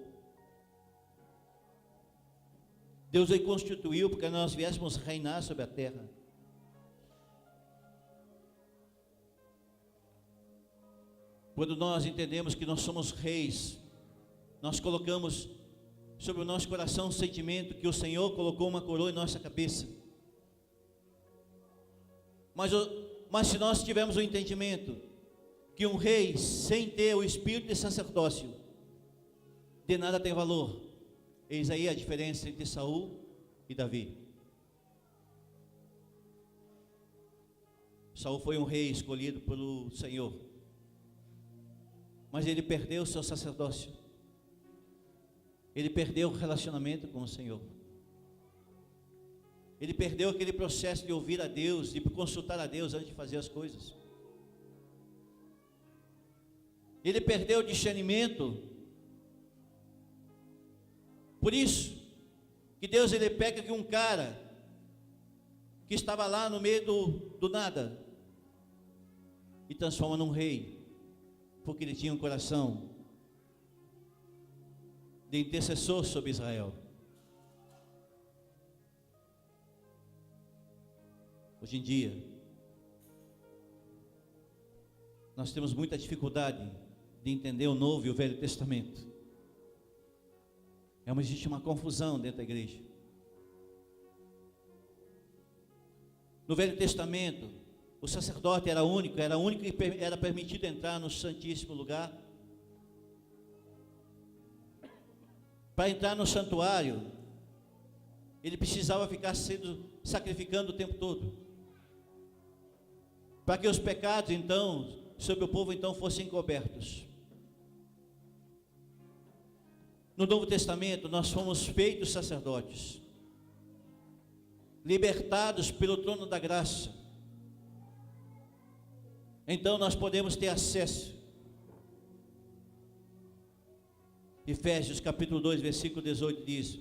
Deus o constituiu porque nós viéssemos reinar sobre a terra. Quando nós entendemos que nós somos reis, nós colocamos sobre o nosso coração um sentimento que o Senhor colocou uma coroa em nossa cabeça. Mas se nós tivermos o entendimento que um rei sem ter o espírito de sacerdócio, de nada tem valor. Eis aí a diferença entre Saul e Davi. Saul foi um rei escolhido pelo Senhor, mas ele perdeu o seu sacerdócio. Ele perdeu o relacionamento com o Senhor. Ele perdeu aquele processo de ouvir a Deus, de consultar a Deus antes de fazer as coisas. Ele perdeu o discernimento. Por isso que Deus, ele pega que um cara que estava lá no meio do nada e transforma num rei, porque ele tinha um coração de intercessor sobre Israel. Hoje em dia, nós temos muita dificuldade de entender o Novo e o Velho Testamento. Existe uma confusão dentro da igreja. No Velho Testamento, o sacerdote era o único que era permitido entrar no Santíssimo Lugar. Para entrar no santuário, ele precisava ficar sacrificando o tempo todo, para que os pecados então sobre o povo então fossem cobertos. No Novo Testamento nós fomos feitos sacerdotes, libertados pelo trono da graça. Então nós podemos ter acesso. Efésios capítulo 2, versículo 18 diz: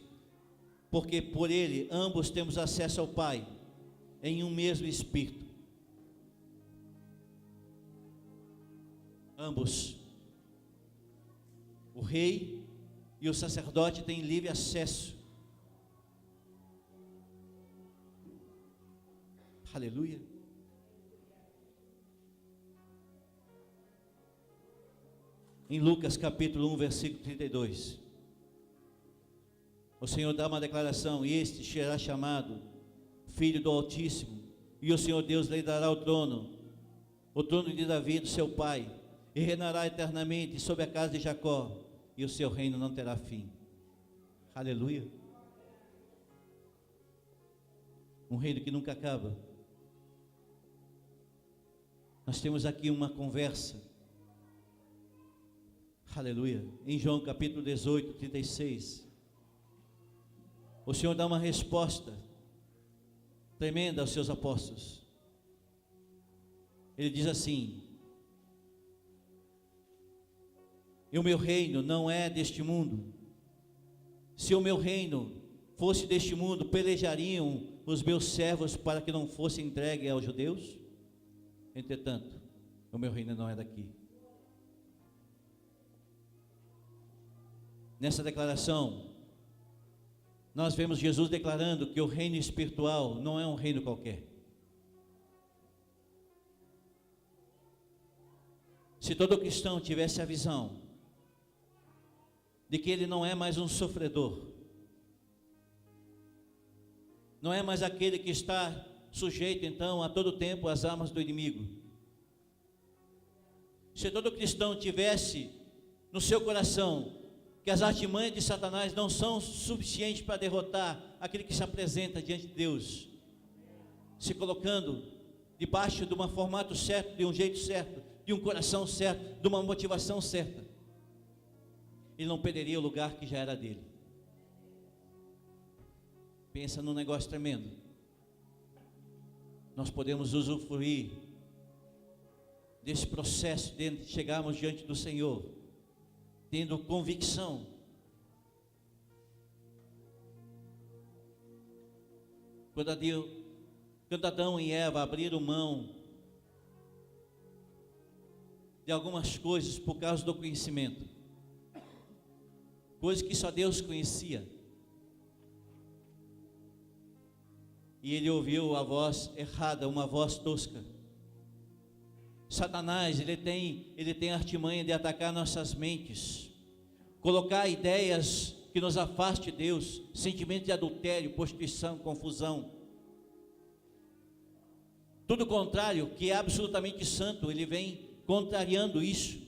porque por ele ambos temos acesso ao Pai, em um mesmo Espírito. Ambos, o rei e o sacerdote, têm livre acesso. Aleluia. Em Lucas capítulo 1, versículo 32, o Senhor dá uma declaração: e este será chamado Filho do Altíssimo, e o Senhor Deus lhe dará o trono de Davi, do seu pai, e reinará eternamente sobre a casa de Jacó, e o seu reino não terá fim. Aleluia. Um reino que nunca acaba. Nós temos aqui uma conversa. Aleluia. Em João capítulo 18, 36, o Senhor dá uma resposta tremenda aos seus apóstolos. Ele diz assim: E o meu reino não é deste mundo. Se o meu reino fosse deste mundo, pelejariam os meus servos para que não fosse entregue aos judeus? Entretanto, o meu reino não é daqui. Nessa declaração, nós vemos Jesus declarando que o reino espiritual não é um reino qualquer. Se todo cristão tivesse a visão de que ele não é mais um sofredor, não é mais aquele que está sujeito então a todo tempo às armas do inimigo. Se todo cristão tivesse no seu coração que as artimanhas de Satanás não são suficientes para derrotar aquele que se apresenta diante de Deus, se colocando debaixo de um formato certo, de um jeito certo, de um coração certo, de uma motivação certa, ele não perderia o lugar que já era dele. Pensa num negócio tremendo. Nós podemos usufruir desse processo de chegarmos diante do Senhor, tendo convicção quando Adão e Eva abriram mão de algumas coisas por causa do conhecimento, coisas que só Deus conhecia, e ele ouviu a voz errada, uma voz tosca. Satanás, ele tem a artimanha de atacar nossas mentes, colocar ideias que nos afaste de Deus, sentimentos de adultério, prostituição, confusão, tudo contrário, que é absolutamente santo, ele vem contrariando isso,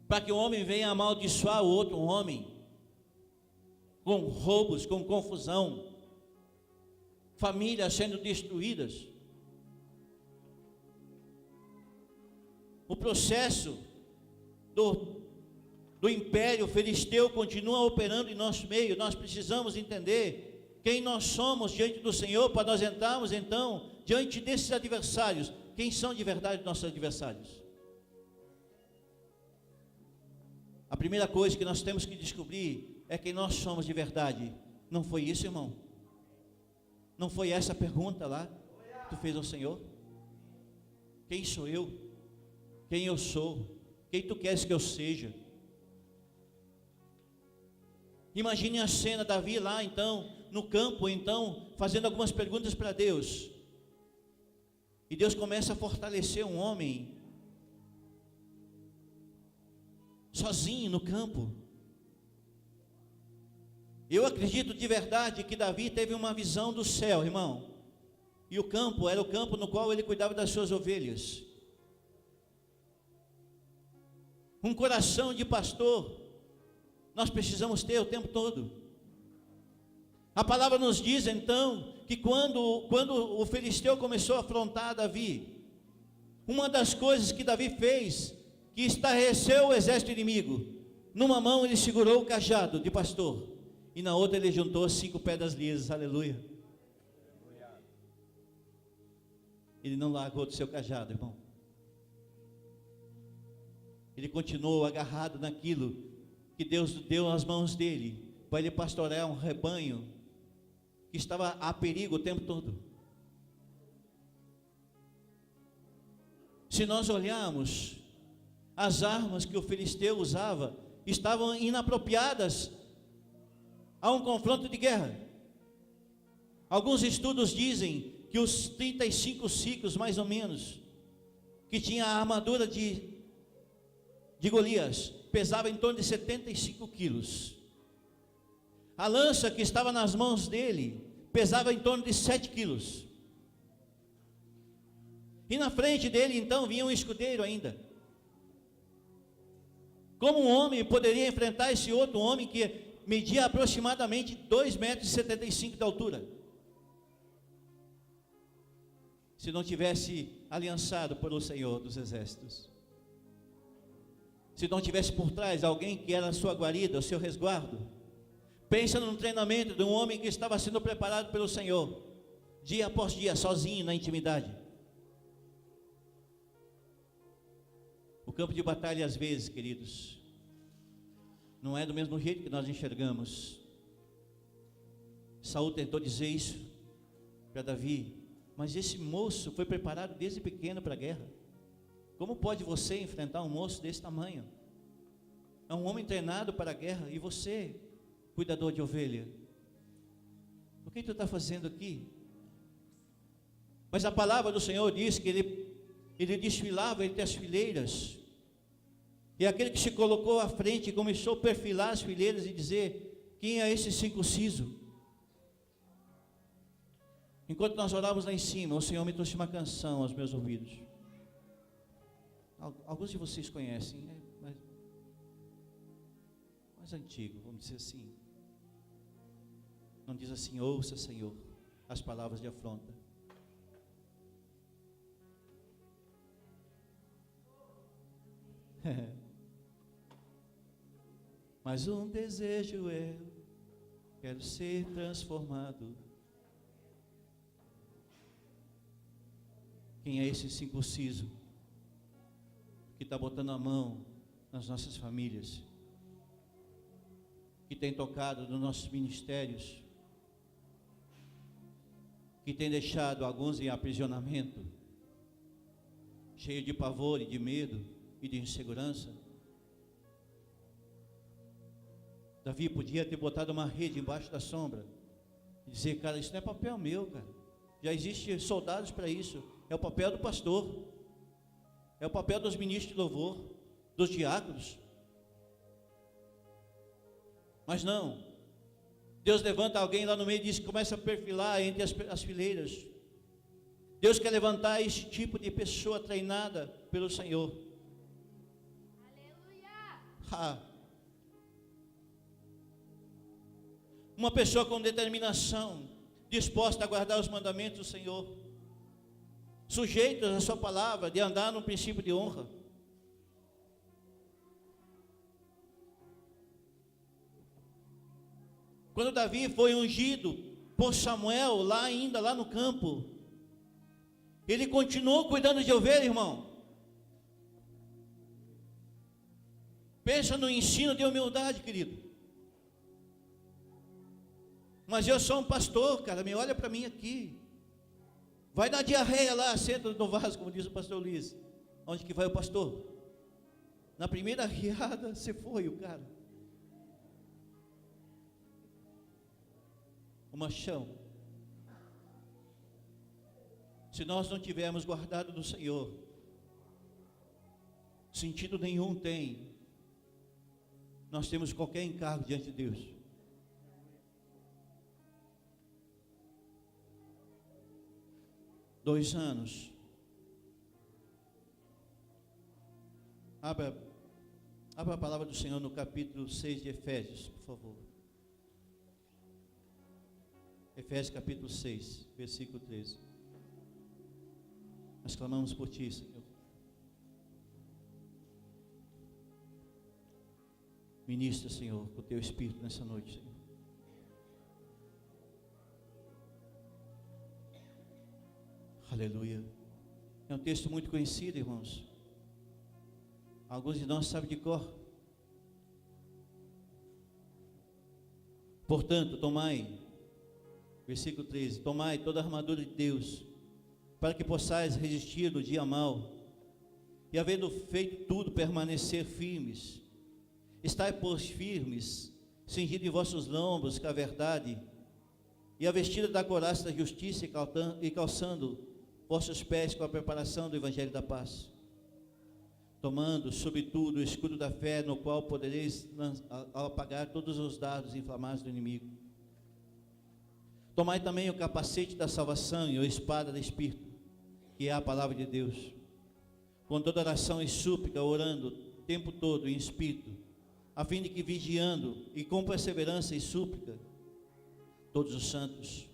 para que o homem venha amaldiçoar o outro homem, com roubos, com confusão, famílias sendo destruídas. O processo do império filisteu continua operando em nosso meio. Nós precisamos entender quem nós somos diante do Senhor, para nós entrarmos então diante desses adversários. Quem são de verdade nossos adversários? A primeira coisa que nós temos que descobrir é quem nós somos de verdade. Não foi isso, irmão? Não foi essa a pergunta lá que tu fez ao Senhor? Quem sou eu? Quem eu sou? Quem tu queres que eu seja? Imagine a cena, Davi lá então, no campo então, fazendo algumas perguntas para Deus. E Deus começa a fortalecer um homem, sozinho no campo. Eu acredito de verdade que Davi teve uma visão do céu, irmão. E o campo era o campo no qual ele cuidava das suas ovelhas. Um coração de pastor nós precisamos ter o tempo todo. A palavra nos diz então que quando o filisteu começou a afrontar Davi, uma das coisas que Davi fez, que estarreceu o exército inimigo, numa mão ele segurou o cajado de pastor, e na outra ele juntou 5 pedras lisas, aleluia. Ele não largou do seu cajado, irmão. Ele continuou agarrado naquilo que Deus deu às mãos dele, para ele pastorear um rebanho que estava a perigo o tempo todo. Se nós olharmos, as armas que o filisteu usava estavam inapropriadas a um confronto de guerra. Alguns estudos dizem que os 35 ciclos, mais ou menos, que tinha a armadura de Golias, pesava em torno de 75 quilos. A lança que estava nas mãos dele pesava em torno de 7 quilos. E na frente dele então vinha um escudeiro ainda. Como um homem poderia enfrentar esse outro homem que media aproximadamente 2,75 metros de altura, se não tivesse aliançado pelo Senhor dos Exércitos? Se não tivesse por trás alguém que era a sua guarida, o seu resguardo? Pensa no treinamento de um homem que estava sendo preparado pelo Senhor, dia após dia, sozinho na intimidade. O campo de batalha, às vezes, queridos, não é do mesmo jeito que nós enxergamos. Saul tentou dizer isso para Davi, mas esse moço foi preparado desde pequeno para a guerra. Como pode você enfrentar um moço desse tamanho? É um homem treinado para a guerra, e você, cuidador de ovelha, o que tu está fazendo aqui? Mas a palavra do Senhor diz que ele desfilava entre as fileiras, e aquele que se colocou à frente começou a perfilar as fileiras e dizer: quem é esse circunciso? Enquanto nós orávamos lá em cima, o Senhor me trouxe uma canção aos meus ouvidos. Alguns de vocês conhecem, né? Mais antigo, vamos dizer assim. Não diz assim: ouça, Senhor, as palavras de afronta. Mas um desejo eu quero ser transformado. Quem é esse circunciso que está botando a mão nas nossas famílias, que tem tocado nos nossos ministérios, que tem deixado alguns em aprisionamento, cheio de pavor e de medo e de insegurança? Davi podia ter botado uma rede embaixo da sombra e dizer: cara, isso não é papel meu, cara. Já existem soldados para isso. É o papel do pastor, é o papel dos ministros de louvor, dos diáconos. Mas não, Deus levanta alguém lá no meio e diz que começa a perfilar entre as fileiras. Deus quer levantar esse tipo de pessoa treinada pelo Senhor. Aleluia! Uma pessoa com determinação, disposta a guardar os mandamentos do Senhor, sujeitos à sua palavra, de andar no princípio de honra. Quando Davi foi ungido por Samuel, lá no campo, ele continuou cuidando de ovelha, irmão. Pensa no ensino de humildade, querido. Mas eu sou um pastor, cara, me olha para mim aqui. Vai dar diarreia lá, senta no vaso, como diz o pastor Luiz. Onde que vai o pastor? Na primeira riada, você foi o cara. O machão. Se nós não tivermos guardado do Senhor, sentido nenhum tem. Nós temos qualquer encargo diante de Deus. Dois anos. Abra a palavra do Senhor no capítulo 6 de Efésios, por favor. Efésios capítulo 6, versículo 13. Nós clamamos por Ti, Senhor. Ministra, Senhor, com o Teu Espírito nessa noite, Senhor. Aleluia. É um texto muito conhecido, irmãos. Alguns de nós sabem de cor. Portanto, tomai, versículo 13, tomai toda a armadura de Deus, para que possais resistir no dia mau, e havendo feito tudo, permanecer firmes. Estai, pois, firmes, cingido em vossos lombos com a verdade, e a vestida da couraça da justiça, e calçando vossos pés com a preparação do Evangelho da paz, tomando, sobretudo, o escudo da fé, no qual podereis apagar todos os dardos inflamados do inimigo. Tomai também o capacete da salvação e a espada do Espírito, que é a palavra de Deus, com toda oração e súplica, orando o tempo todo em Espírito, a fim de que, vigiando e com perseverança e súplica, todos os santos,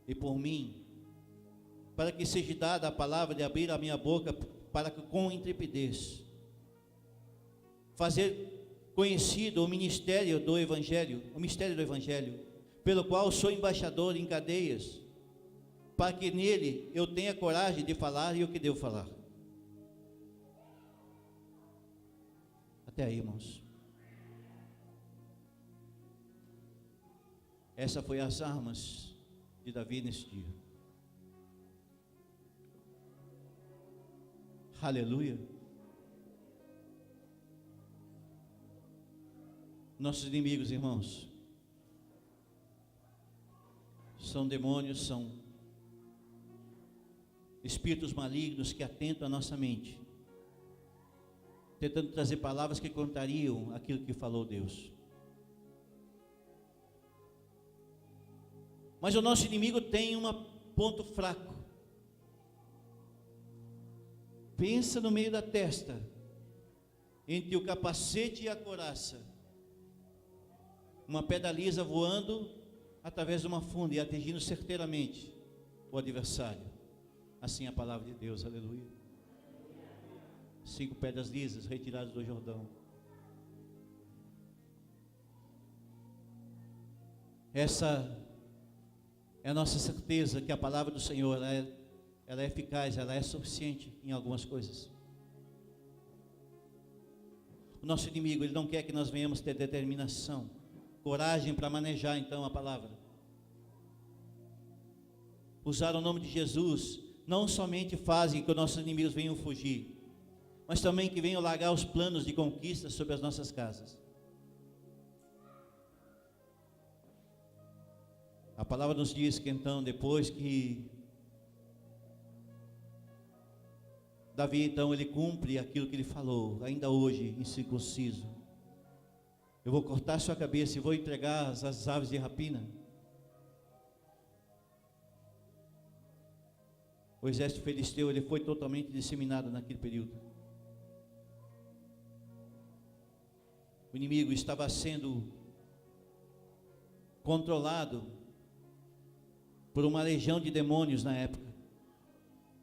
e por mim, para que seja dada a palavra de abrir a minha boca, para que com intrepidez fazer conhecido o ministério do Evangelho, pelo qual sou embaixador em cadeias, para que nele eu tenha coragem de falar e o que devo falar. Até aí, irmãos. Essa foi as armas de Davi nesse dia. Aleluia. Nossos inimigos, irmãos, são demônios, são espíritos malignos que atentam a nossa mente, tentando trazer palavras que contrariam aquilo que falou Deus. Mas o nosso inimigo tem um ponto fraco. Pensa no meio da testa, entre o capacete e a couraça, uma pedra lisa voando através de uma funda e atingindo certeiramente o adversário. Assim é a palavra de Deus, aleluia. 5 pedras lisas retiradas do Jordão. Essa é a nossa certeza que a palavra do Senhor ela é eficaz, ela é suficiente em algumas coisas. O nosso inimigo, ele não quer que nós venhamos ter determinação, coragem para manejar então a palavra. Usar o nome de Jesus não somente fazem que os nossos inimigos venham fugir, mas também que venham largar os planos de conquista sobre as nossas casas. A palavra nos diz que então, depois que Davi então ele cumpre aquilo que ele falou, ainda hoje incircunciso: eu vou cortar sua cabeça e vou entregar as aves de rapina. O exército filisteu ele foi totalmente disseminado naquele período. O inimigo estava sendo controlado por uma legião de demônios na época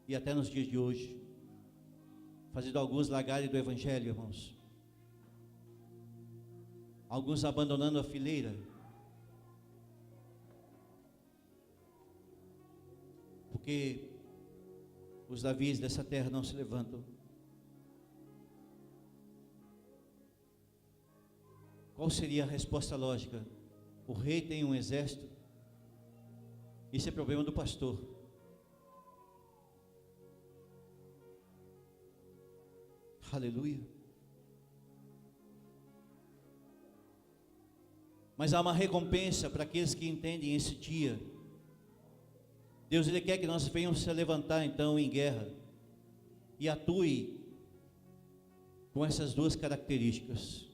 e até nos dias de hoje, fazendo alguns largarem do evangelho, irmãos, alguns abandonando a fileira, porque os Davis dessa terra não se levantam. Qual seria a resposta lógica? O rei tem um exército. Isso é problema do pastor. Aleluia. Mas há uma recompensa para aqueles que entendem esse dia. Deus ele quer que nós venhamos se levantar então em guerra e atue com essas duas características.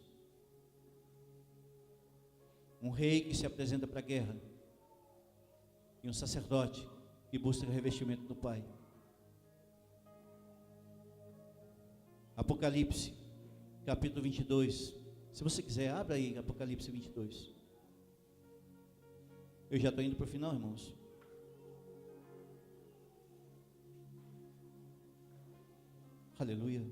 Um rei que se apresenta para a guerra e um sacerdote que busca o revestimento do Pai. Apocalipse, capítulo 22. Se você quiser, abra aí Apocalipse 22. Eu já estou indo para o final, irmãos. Aleluia.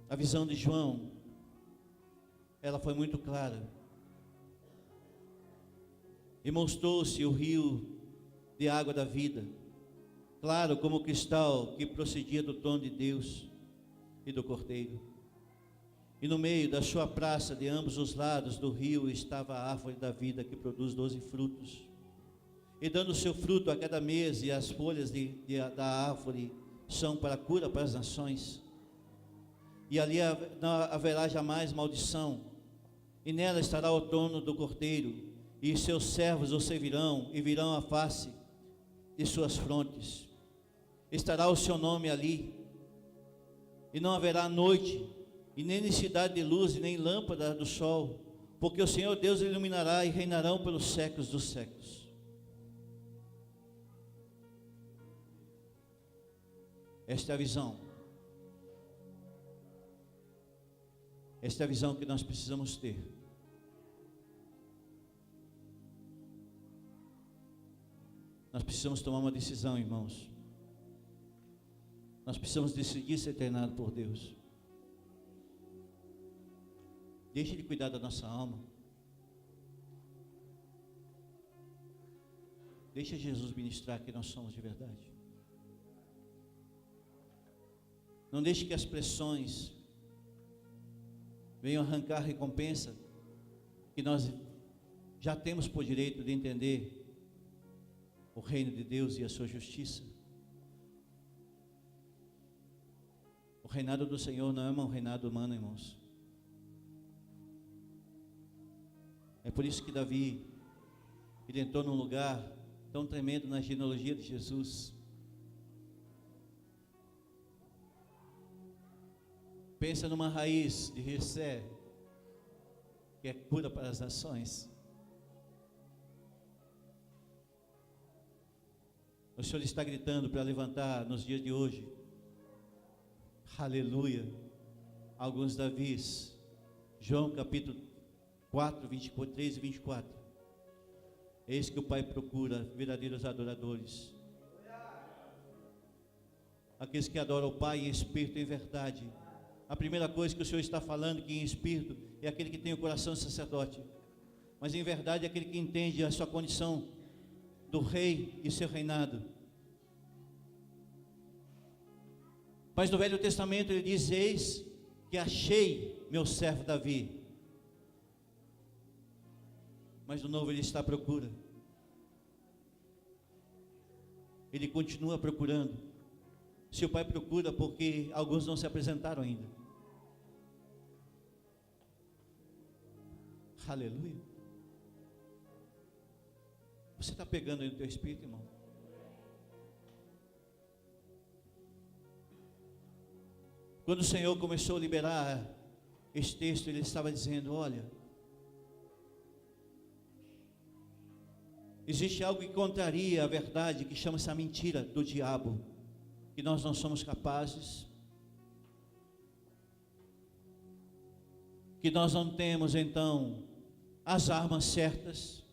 A visão de João, ela foi muito clara. E mostrou-se o rio de água da vida, claro como cristal, que procedia do trono de Deus e do Cordeiro. E no meio da sua praça, de ambos os lados do rio, estava a árvore da vida, que produz 12 frutos. E dando o seu fruto a cada mês, e as folhas da árvore são para a cura para as nações. E ali não haverá jamais maldição, e nela estará o trono do Cordeiro, e seus servos o servirão, e virão a face de suas frontes. Estará o seu nome ali, e não haverá noite, e nem necessidade de luz, e nem lâmpada do sol, porque o Senhor Deus iluminará, e reinarão pelos séculos dos séculos. Esta é a visão. Esta é a visão que nós precisamos ter. Nós precisamos tomar uma decisão, irmãos. Nós precisamos decidir ser treinado por Deus. Deixe de cuidar da nossa alma. Deixe Jesus ministrar que nós somos de verdade. Não deixe que as pressões venham arrancar a recompensa que nós já temos por direito de entender o reino de Deus e a sua justiça. O reinado do Senhor não é um reinado humano, irmãos. É por isso que Davi, ele entrou num lugar tão tremendo na genealogia de Jesus. Pensa numa raiz de Jessé, que é cura para as nações. O Senhor está gritando para levantar nos dias de hoje, aleluia, alguns Davis. João capítulo 4, 23 e 24. Eis que o Pai procura verdadeiros adoradores, aqueles que adoram o Pai em espírito e em verdade. A primeira coisa que o Senhor está falando, que em espírito é aquele que tem o coração de sacerdote, mas em verdade é aquele que entende a sua condição do rei e seu reinado. Mas no Velho Testamento ele diz: eis que achei meu servo Davi. Mas no Novo ele está à procura. Ele continua procurando. Se o Pai procura, porque alguns não se apresentaram ainda. Aleluia. Você está pegando aí no teu espírito, irmão? Quando o Senhor começou a liberar esse texto, ele estava dizendo: olha, existe algo que contraria a verdade, que chama-se a mentira do diabo, que nós não somos capazes, que nós não temos então as armas certas,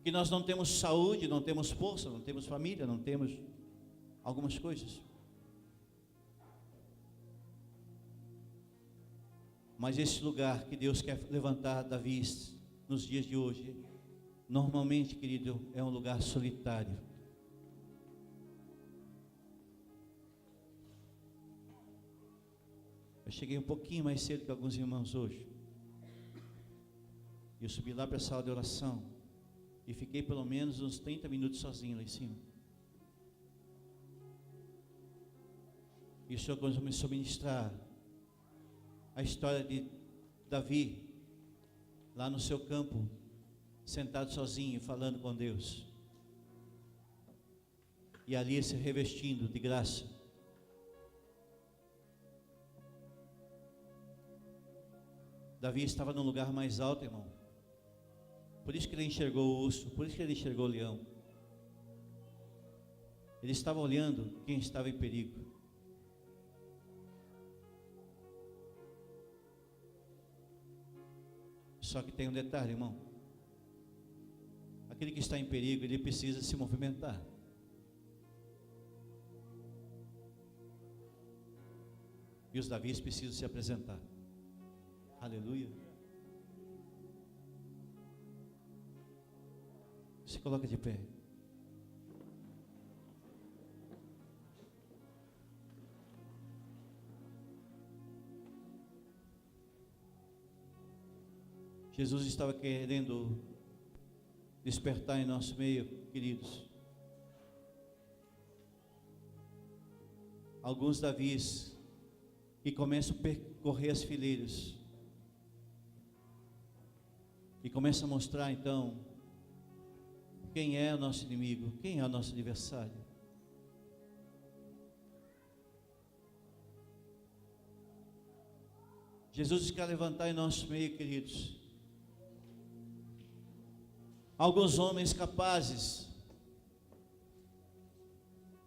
que nós não temos saúde, não temos força, não temos família, não temos algumas coisas. Mas esse lugar que Deus quer levantar Davi nos dias de hoje, normalmente, querido, é um lugar solitário. Eu cheguei um pouquinho mais cedo que alguns irmãos hoje. Eu subi lá para a sala de oração e fiquei pelo menos uns 30 minutos sozinho lá em cima. E o Senhor começou a ministrar a história de Davi, lá no seu campo, sentado sozinho, falando com Deus. E ali se revestindo de graça. Davi estava num lugar mais alto, irmão. Por isso que ele enxergou o urso, por isso que ele enxergou o leão. Ele estava olhando quem estava em perigo. Só que tem um detalhe, irmão. Aquele que está em perigo, ele precisa se movimentar. E os Davis precisam se apresentar. Aleluia. Se coloca de pé. Jesus estava querendo despertar em nosso meio, queridos, alguns Davis que começam a percorrer as fileiras e começam a mostrar então quem é o nosso inimigo, quem é o nosso adversário. Jesus quer levantar em nosso meio, queridos, alguns homens capazes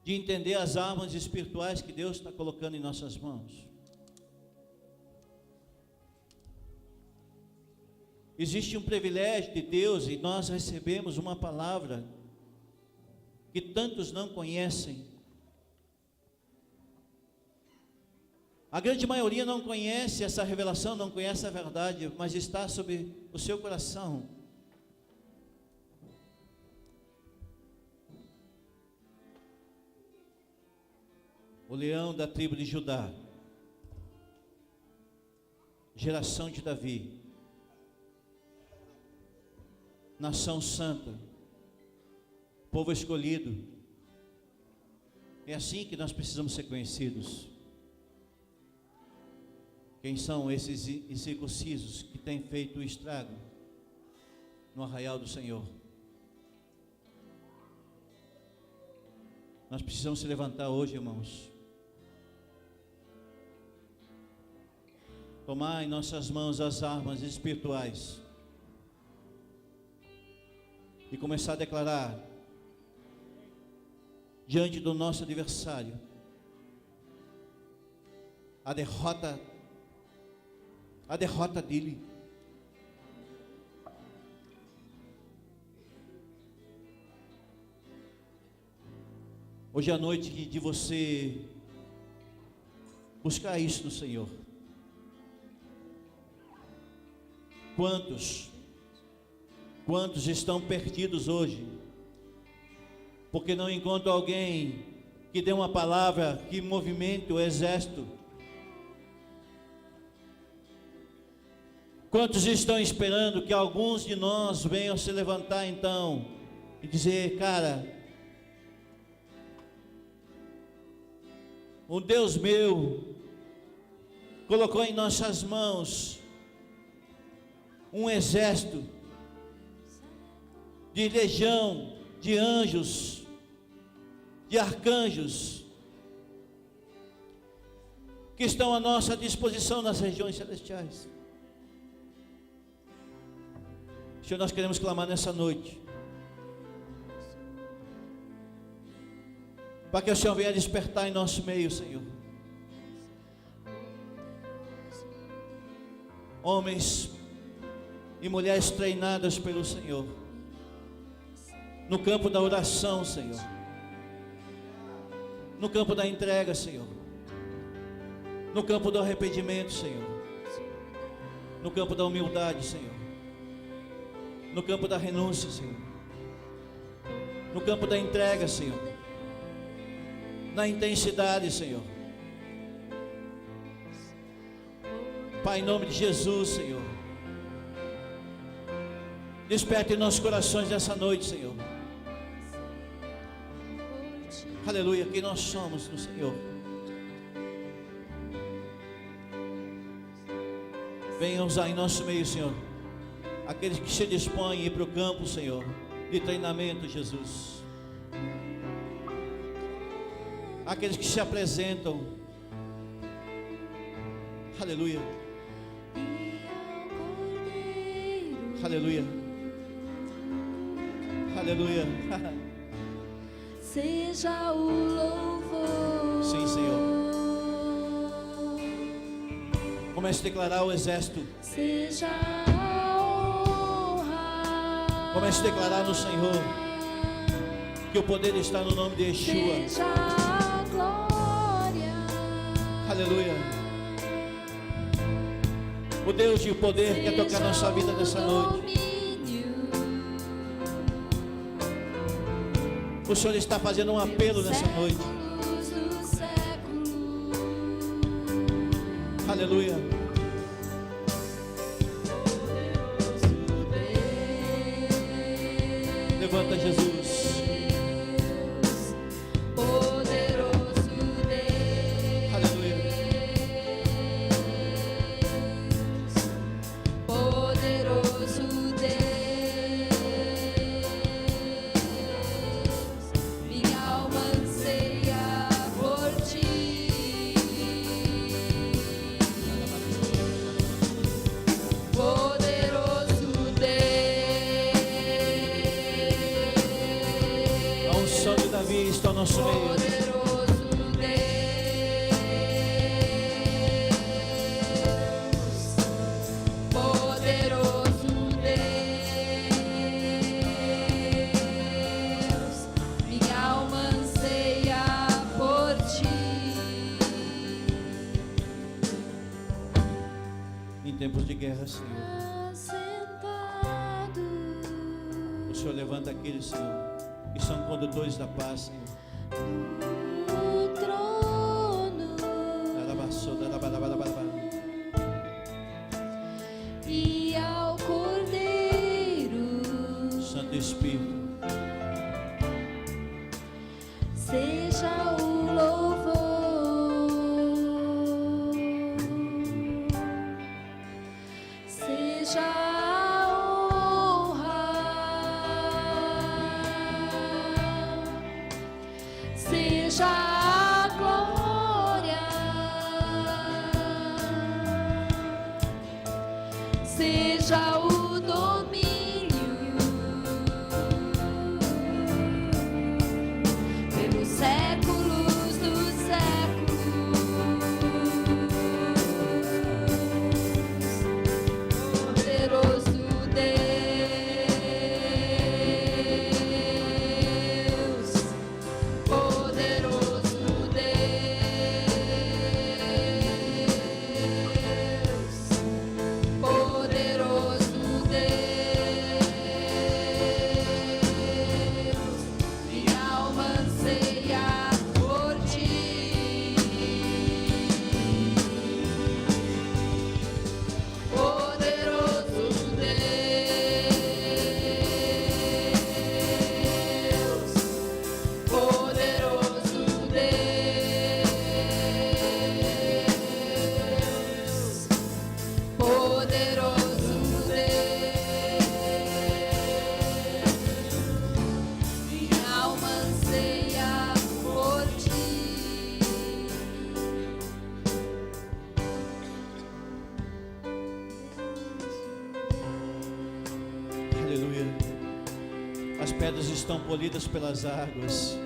de entender as armas espirituais que Deus está colocando em nossas mãos. Existe um privilégio de Deus e nós recebemos uma palavra que tantos não conhecem. A grande maioria não conhece essa revelação, não conhece a verdade, mas está sobre o seu coração. O leão da tribo de Judá, geração de Davi, nação santa, povo escolhido. É assim que nós precisamos ser conhecidos. Quem são esses incircuncisos que têm feito o estrago no arraial do Senhor? Nós precisamos se levantar hoje, irmãos. Tomar em nossas mãos as armas espirituais e começar a declarar diante do nosso adversário a derrota dele. Hoje é a noite de você buscar isso no Senhor. Quantos estão perdidos hoje, porque não encontram alguém que dê uma palavra que movimente o exército? Quantos estão esperando que alguns de nós venham se levantar então e dizer: cara, o Deus meu colocou em nossas mãos um exército de legião de anjos, de arcanjos, que estão à nossa disposição nas regiões celestiais. Senhor, nós queremos clamar nessa noite, para que o Senhor venha despertar em nosso meio, Senhor, homens e mulheres treinadas pelo Senhor, no campo da oração, Senhor, no campo da entrega, Senhor, no campo do arrependimento, Senhor, no campo da humildade, Senhor, no campo da renúncia, Senhor, no campo da entrega, Senhor, na intensidade, Senhor. Pai, em nome de Jesus, Senhor, desperte em nossos corações nessa noite, Senhor. Aleluia, quem nós somos no Senhor. Venha usar em nosso meio, Senhor, aqueles que se dispõem a ir para o campo, Senhor, de treinamento, Jesus. Aqueles que se apresentam. Aleluia. Aleluia. Aleluia. Seja o louvor. Sim, Senhor. Comece a declarar o exército. Seja a honra. Comece a declarar no Senhor que o poder está no nome de Yeshua. Seja a glória. Aleluia. O Deus de poder quer tocar nossa vida nessa noite. O Senhor está fazendo um apelo nessa noite. Aleluia. Levanta, Jesus. Está ao nosso meio. Poderoso Deus, minha alma anseia por ti. Em tempos de guerra, Senhor, o Senhor levanta aqueles, Senhor, que são condutores da paz, Senhor. O trono seja o louvor, seja a honra, seja a glória, seja o domínio pelos séculos dos séculos. Poderoso Deus, poderoso Deus, poderoso Deus, minha alma anseia por ti. Poderoso Deus, poderoso Deus, poderoso Deus, minha alma anseia por ti. Aleluia. As pedras estão polidas pelas águas.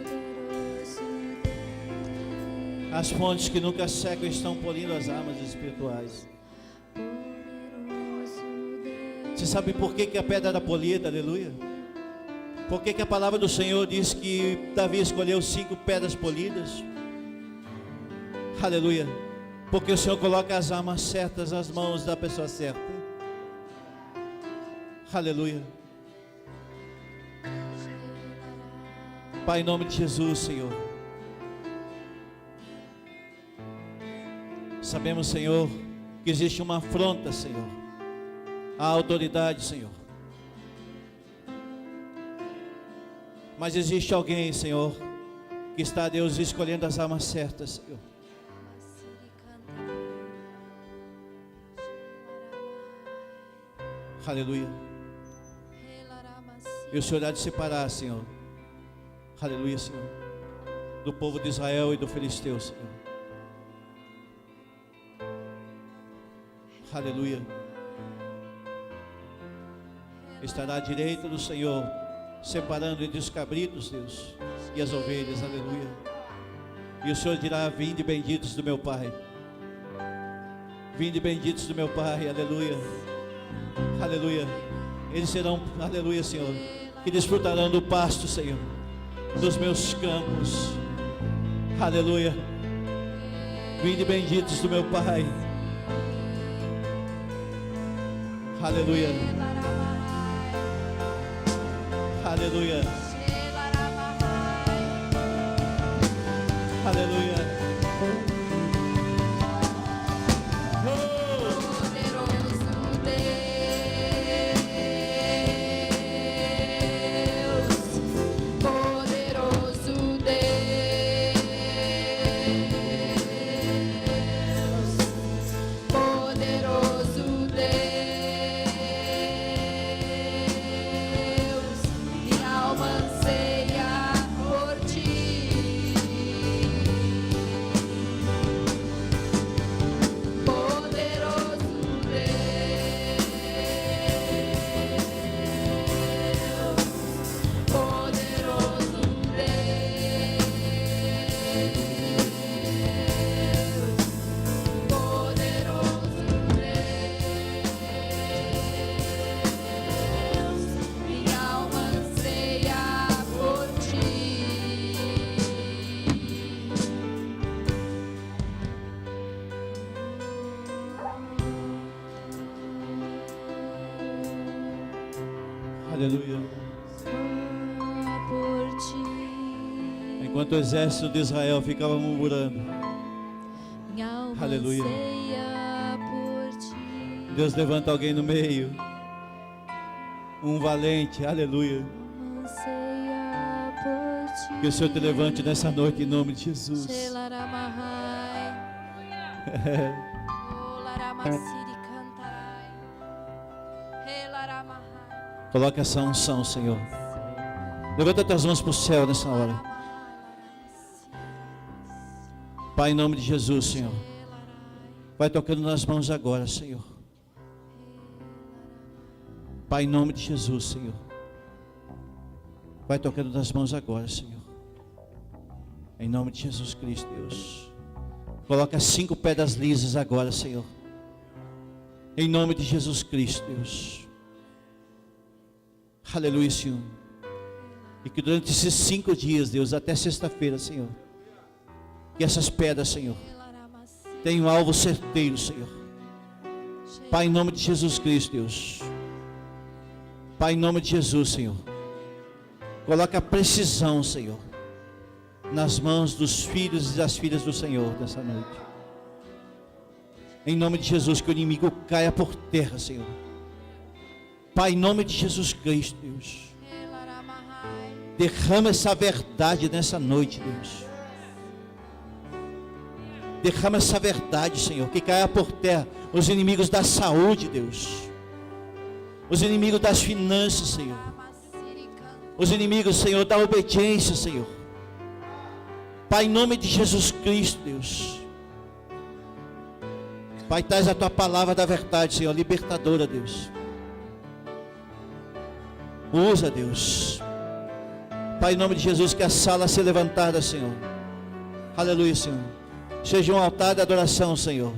As fontes que nunca secam estão polindo as almas espirituais. Você sabe por que a pedra era polida? Aleluia. Por que a palavra do Senhor diz que Davi escolheu 5 pedras polidas? Aleluia. Porque o Senhor coloca as armas certas nas mãos da pessoa certa. Aleluia. Pai, em nome de Jesus, Senhor. Sabemos, Senhor, que existe uma afronta, Senhor, à autoridade, Senhor. Mas existe alguém, Senhor, que está, Deus, escolhendo as armas certas, Senhor. Aleluia. E o Senhor há de separar, Senhor. Aleluia, Senhor, do povo de Israel e do filisteu, Senhor. Aleluia. Estará à direita do Senhor, separando entre os cabritos, Deus, e as ovelhas. Aleluia. E o Senhor dirá: vinde benditos do meu Pai. Vinde benditos do meu Pai. Aleluia. Aleluia. Eles serão, aleluia, Senhor, que desfrutarão do pasto, Senhor, dos meus campos. Aleluia. Vinde benditos do meu Pai. Aleluia. Aleluia. Aleluia. Aleluia. Enquanto o exército de Israel ficava murmurando, aleluia, Deus levanta alguém no meio, um valente, aleluia. Anseia por ti. Que o Senhor te levante nessa noite em nome de Jesus. Coloca essa unção, Senhor. Levanta tuas mãos para o céu nessa hora. Pai, em nome de Jesus, Senhor. Vai tocando nas mãos agora, Senhor. Pai, em nome de Jesus, Senhor. Vai tocando nas mãos agora, Senhor. Em nome de Jesus Cristo, Deus. Coloca 5 pedras lisas agora, Senhor. Em nome de Jesus Cristo, Deus. Aleluia, Senhor. E que durante esses 5 dias, Deus, até sexta-feira, Senhor, que essas pedras, Senhor, tenham um alvo certeiro, Senhor. Pai, em nome de Jesus Cristo, Deus. Pai, em nome de Jesus, Senhor. Coloca a precisão, Senhor, nas mãos dos filhos e das filhas do Senhor nessa noite. Em nome de Jesus, que o inimigo caia por terra, Senhor. Pai, em nome de Jesus Cristo, Deus. Derrama essa verdade nessa noite, Deus. Derrama essa verdade, Senhor, que caia por terra os inimigos da saúde, Deus. Os inimigos das finanças, Senhor. Os inimigos, Senhor, da obediência, Senhor. Pai, em nome de Jesus Cristo, Deus. Pai, traz a tua palavra da verdade, Senhor, libertadora, Deus. Usa, Deus. Pai, em nome de Jesus, que a sala seja levantada, Senhor. Aleluia, Senhor. Seja um altar de adoração, Senhor.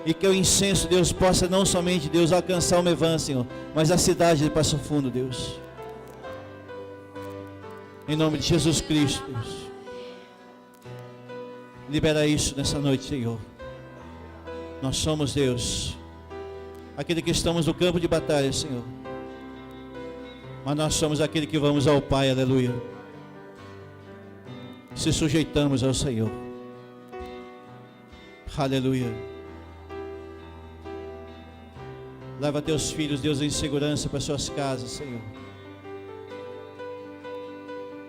E que o incenso, Deus, possa não somente, Deus, alcançar o Mevan, Senhor, mas a cidade de Passo Fundo, Deus. Em nome de Jesus Cristo, Deus. Libera isso nessa noite, Senhor. Nós somos, Deus, aquele que estamos no campo de batalha, Senhor. Mas nós somos aquele que vamos ao Pai, aleluia. Se sujeitamos ao Senhor. Aleluia. Leva teus filhos, Deus, em segurança para suas casas, Senhor.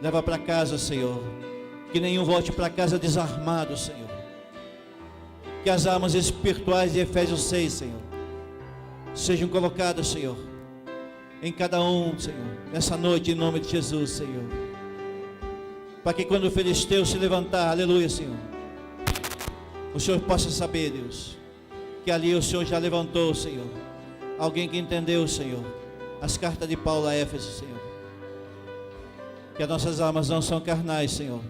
Leva para casa, Senhor. Que nenhum volte para casa desarmado, Senhor. Que as armas espirituais de Efésios 6, Senhor, sejam colocadas, Senhor, em cada um, Senhor, nessa noite, em nome de Jesus, Senhor. Para que quando o filisteu se levantar, aleluia, Senhor, o Senhor possa saber, Deus, que ali o Senhor já levantou, Senhor, alguém que entendeu, Senhor, as cartas de Paulo a Éfeso, Senhor. Que as nossas armas não são carnais, Senhor.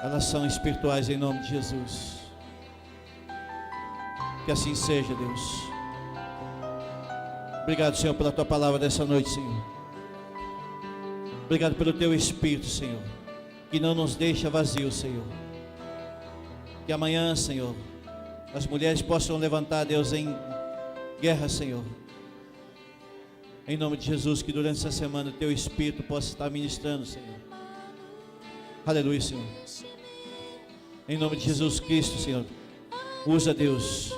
Elas são espirituais em nome de Jesus. Que assim seja, Deus. Obrigado, Senhor, pela tua palavra dessa noite, Senhor. Obrigado pelo teu Espírito, Senhor, que não nos deixa vazios, Senhor. Que amanhã, Senhor, as mulheres possam levantar, Deus, em guerra, Senhor. Em nome de Jesus, que durante essa semana o teu Espírito possa estar ministrando, Senhor. Aleluia, Senhor. Em nome de Jesus Cristo, Senhor. Usa, Deus.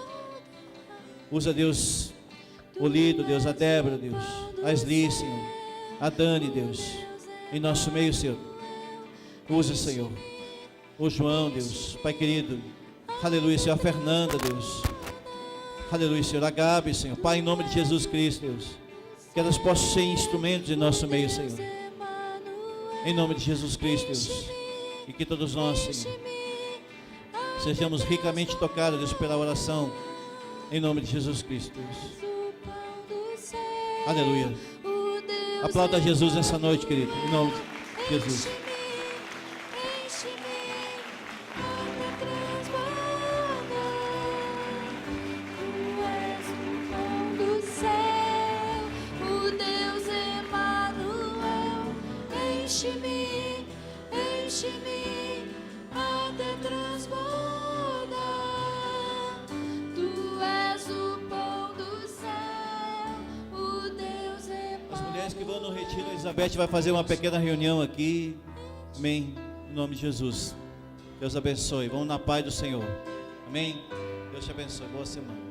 Usa, Deus, o Lido, Deus, a Débora, Deus, a Esli, Senhor, a Dani, Deus, em nosso meio, Senhor. Usa, Senhor, o João, Deus, Pai querido. Aleluia, Senhor, a Fernanda, Deus. Aleluia, Senhor, a Gabi, Senhor. Pai, em nome de Jesus Cristo, Deus, que elas possam ser instrumentos em nosso meio, Senhor. Em nome de Jesus Cristo, Deus. E que todos nós, Senhor, sejamos ricamente tocados, Deus, pela oração. Em nome de Jesus Cristo, Deus. Aleluia. Aplauda Jesus nessa noite, querido. Em nome de Jesus. Elizabeth vai fazer uma pequena reunião aqui. Amém. Em nome de Jesus. Deus abençoe. Vamos na paz do Senhor. Amém. Deus te abençoe. Boa semana.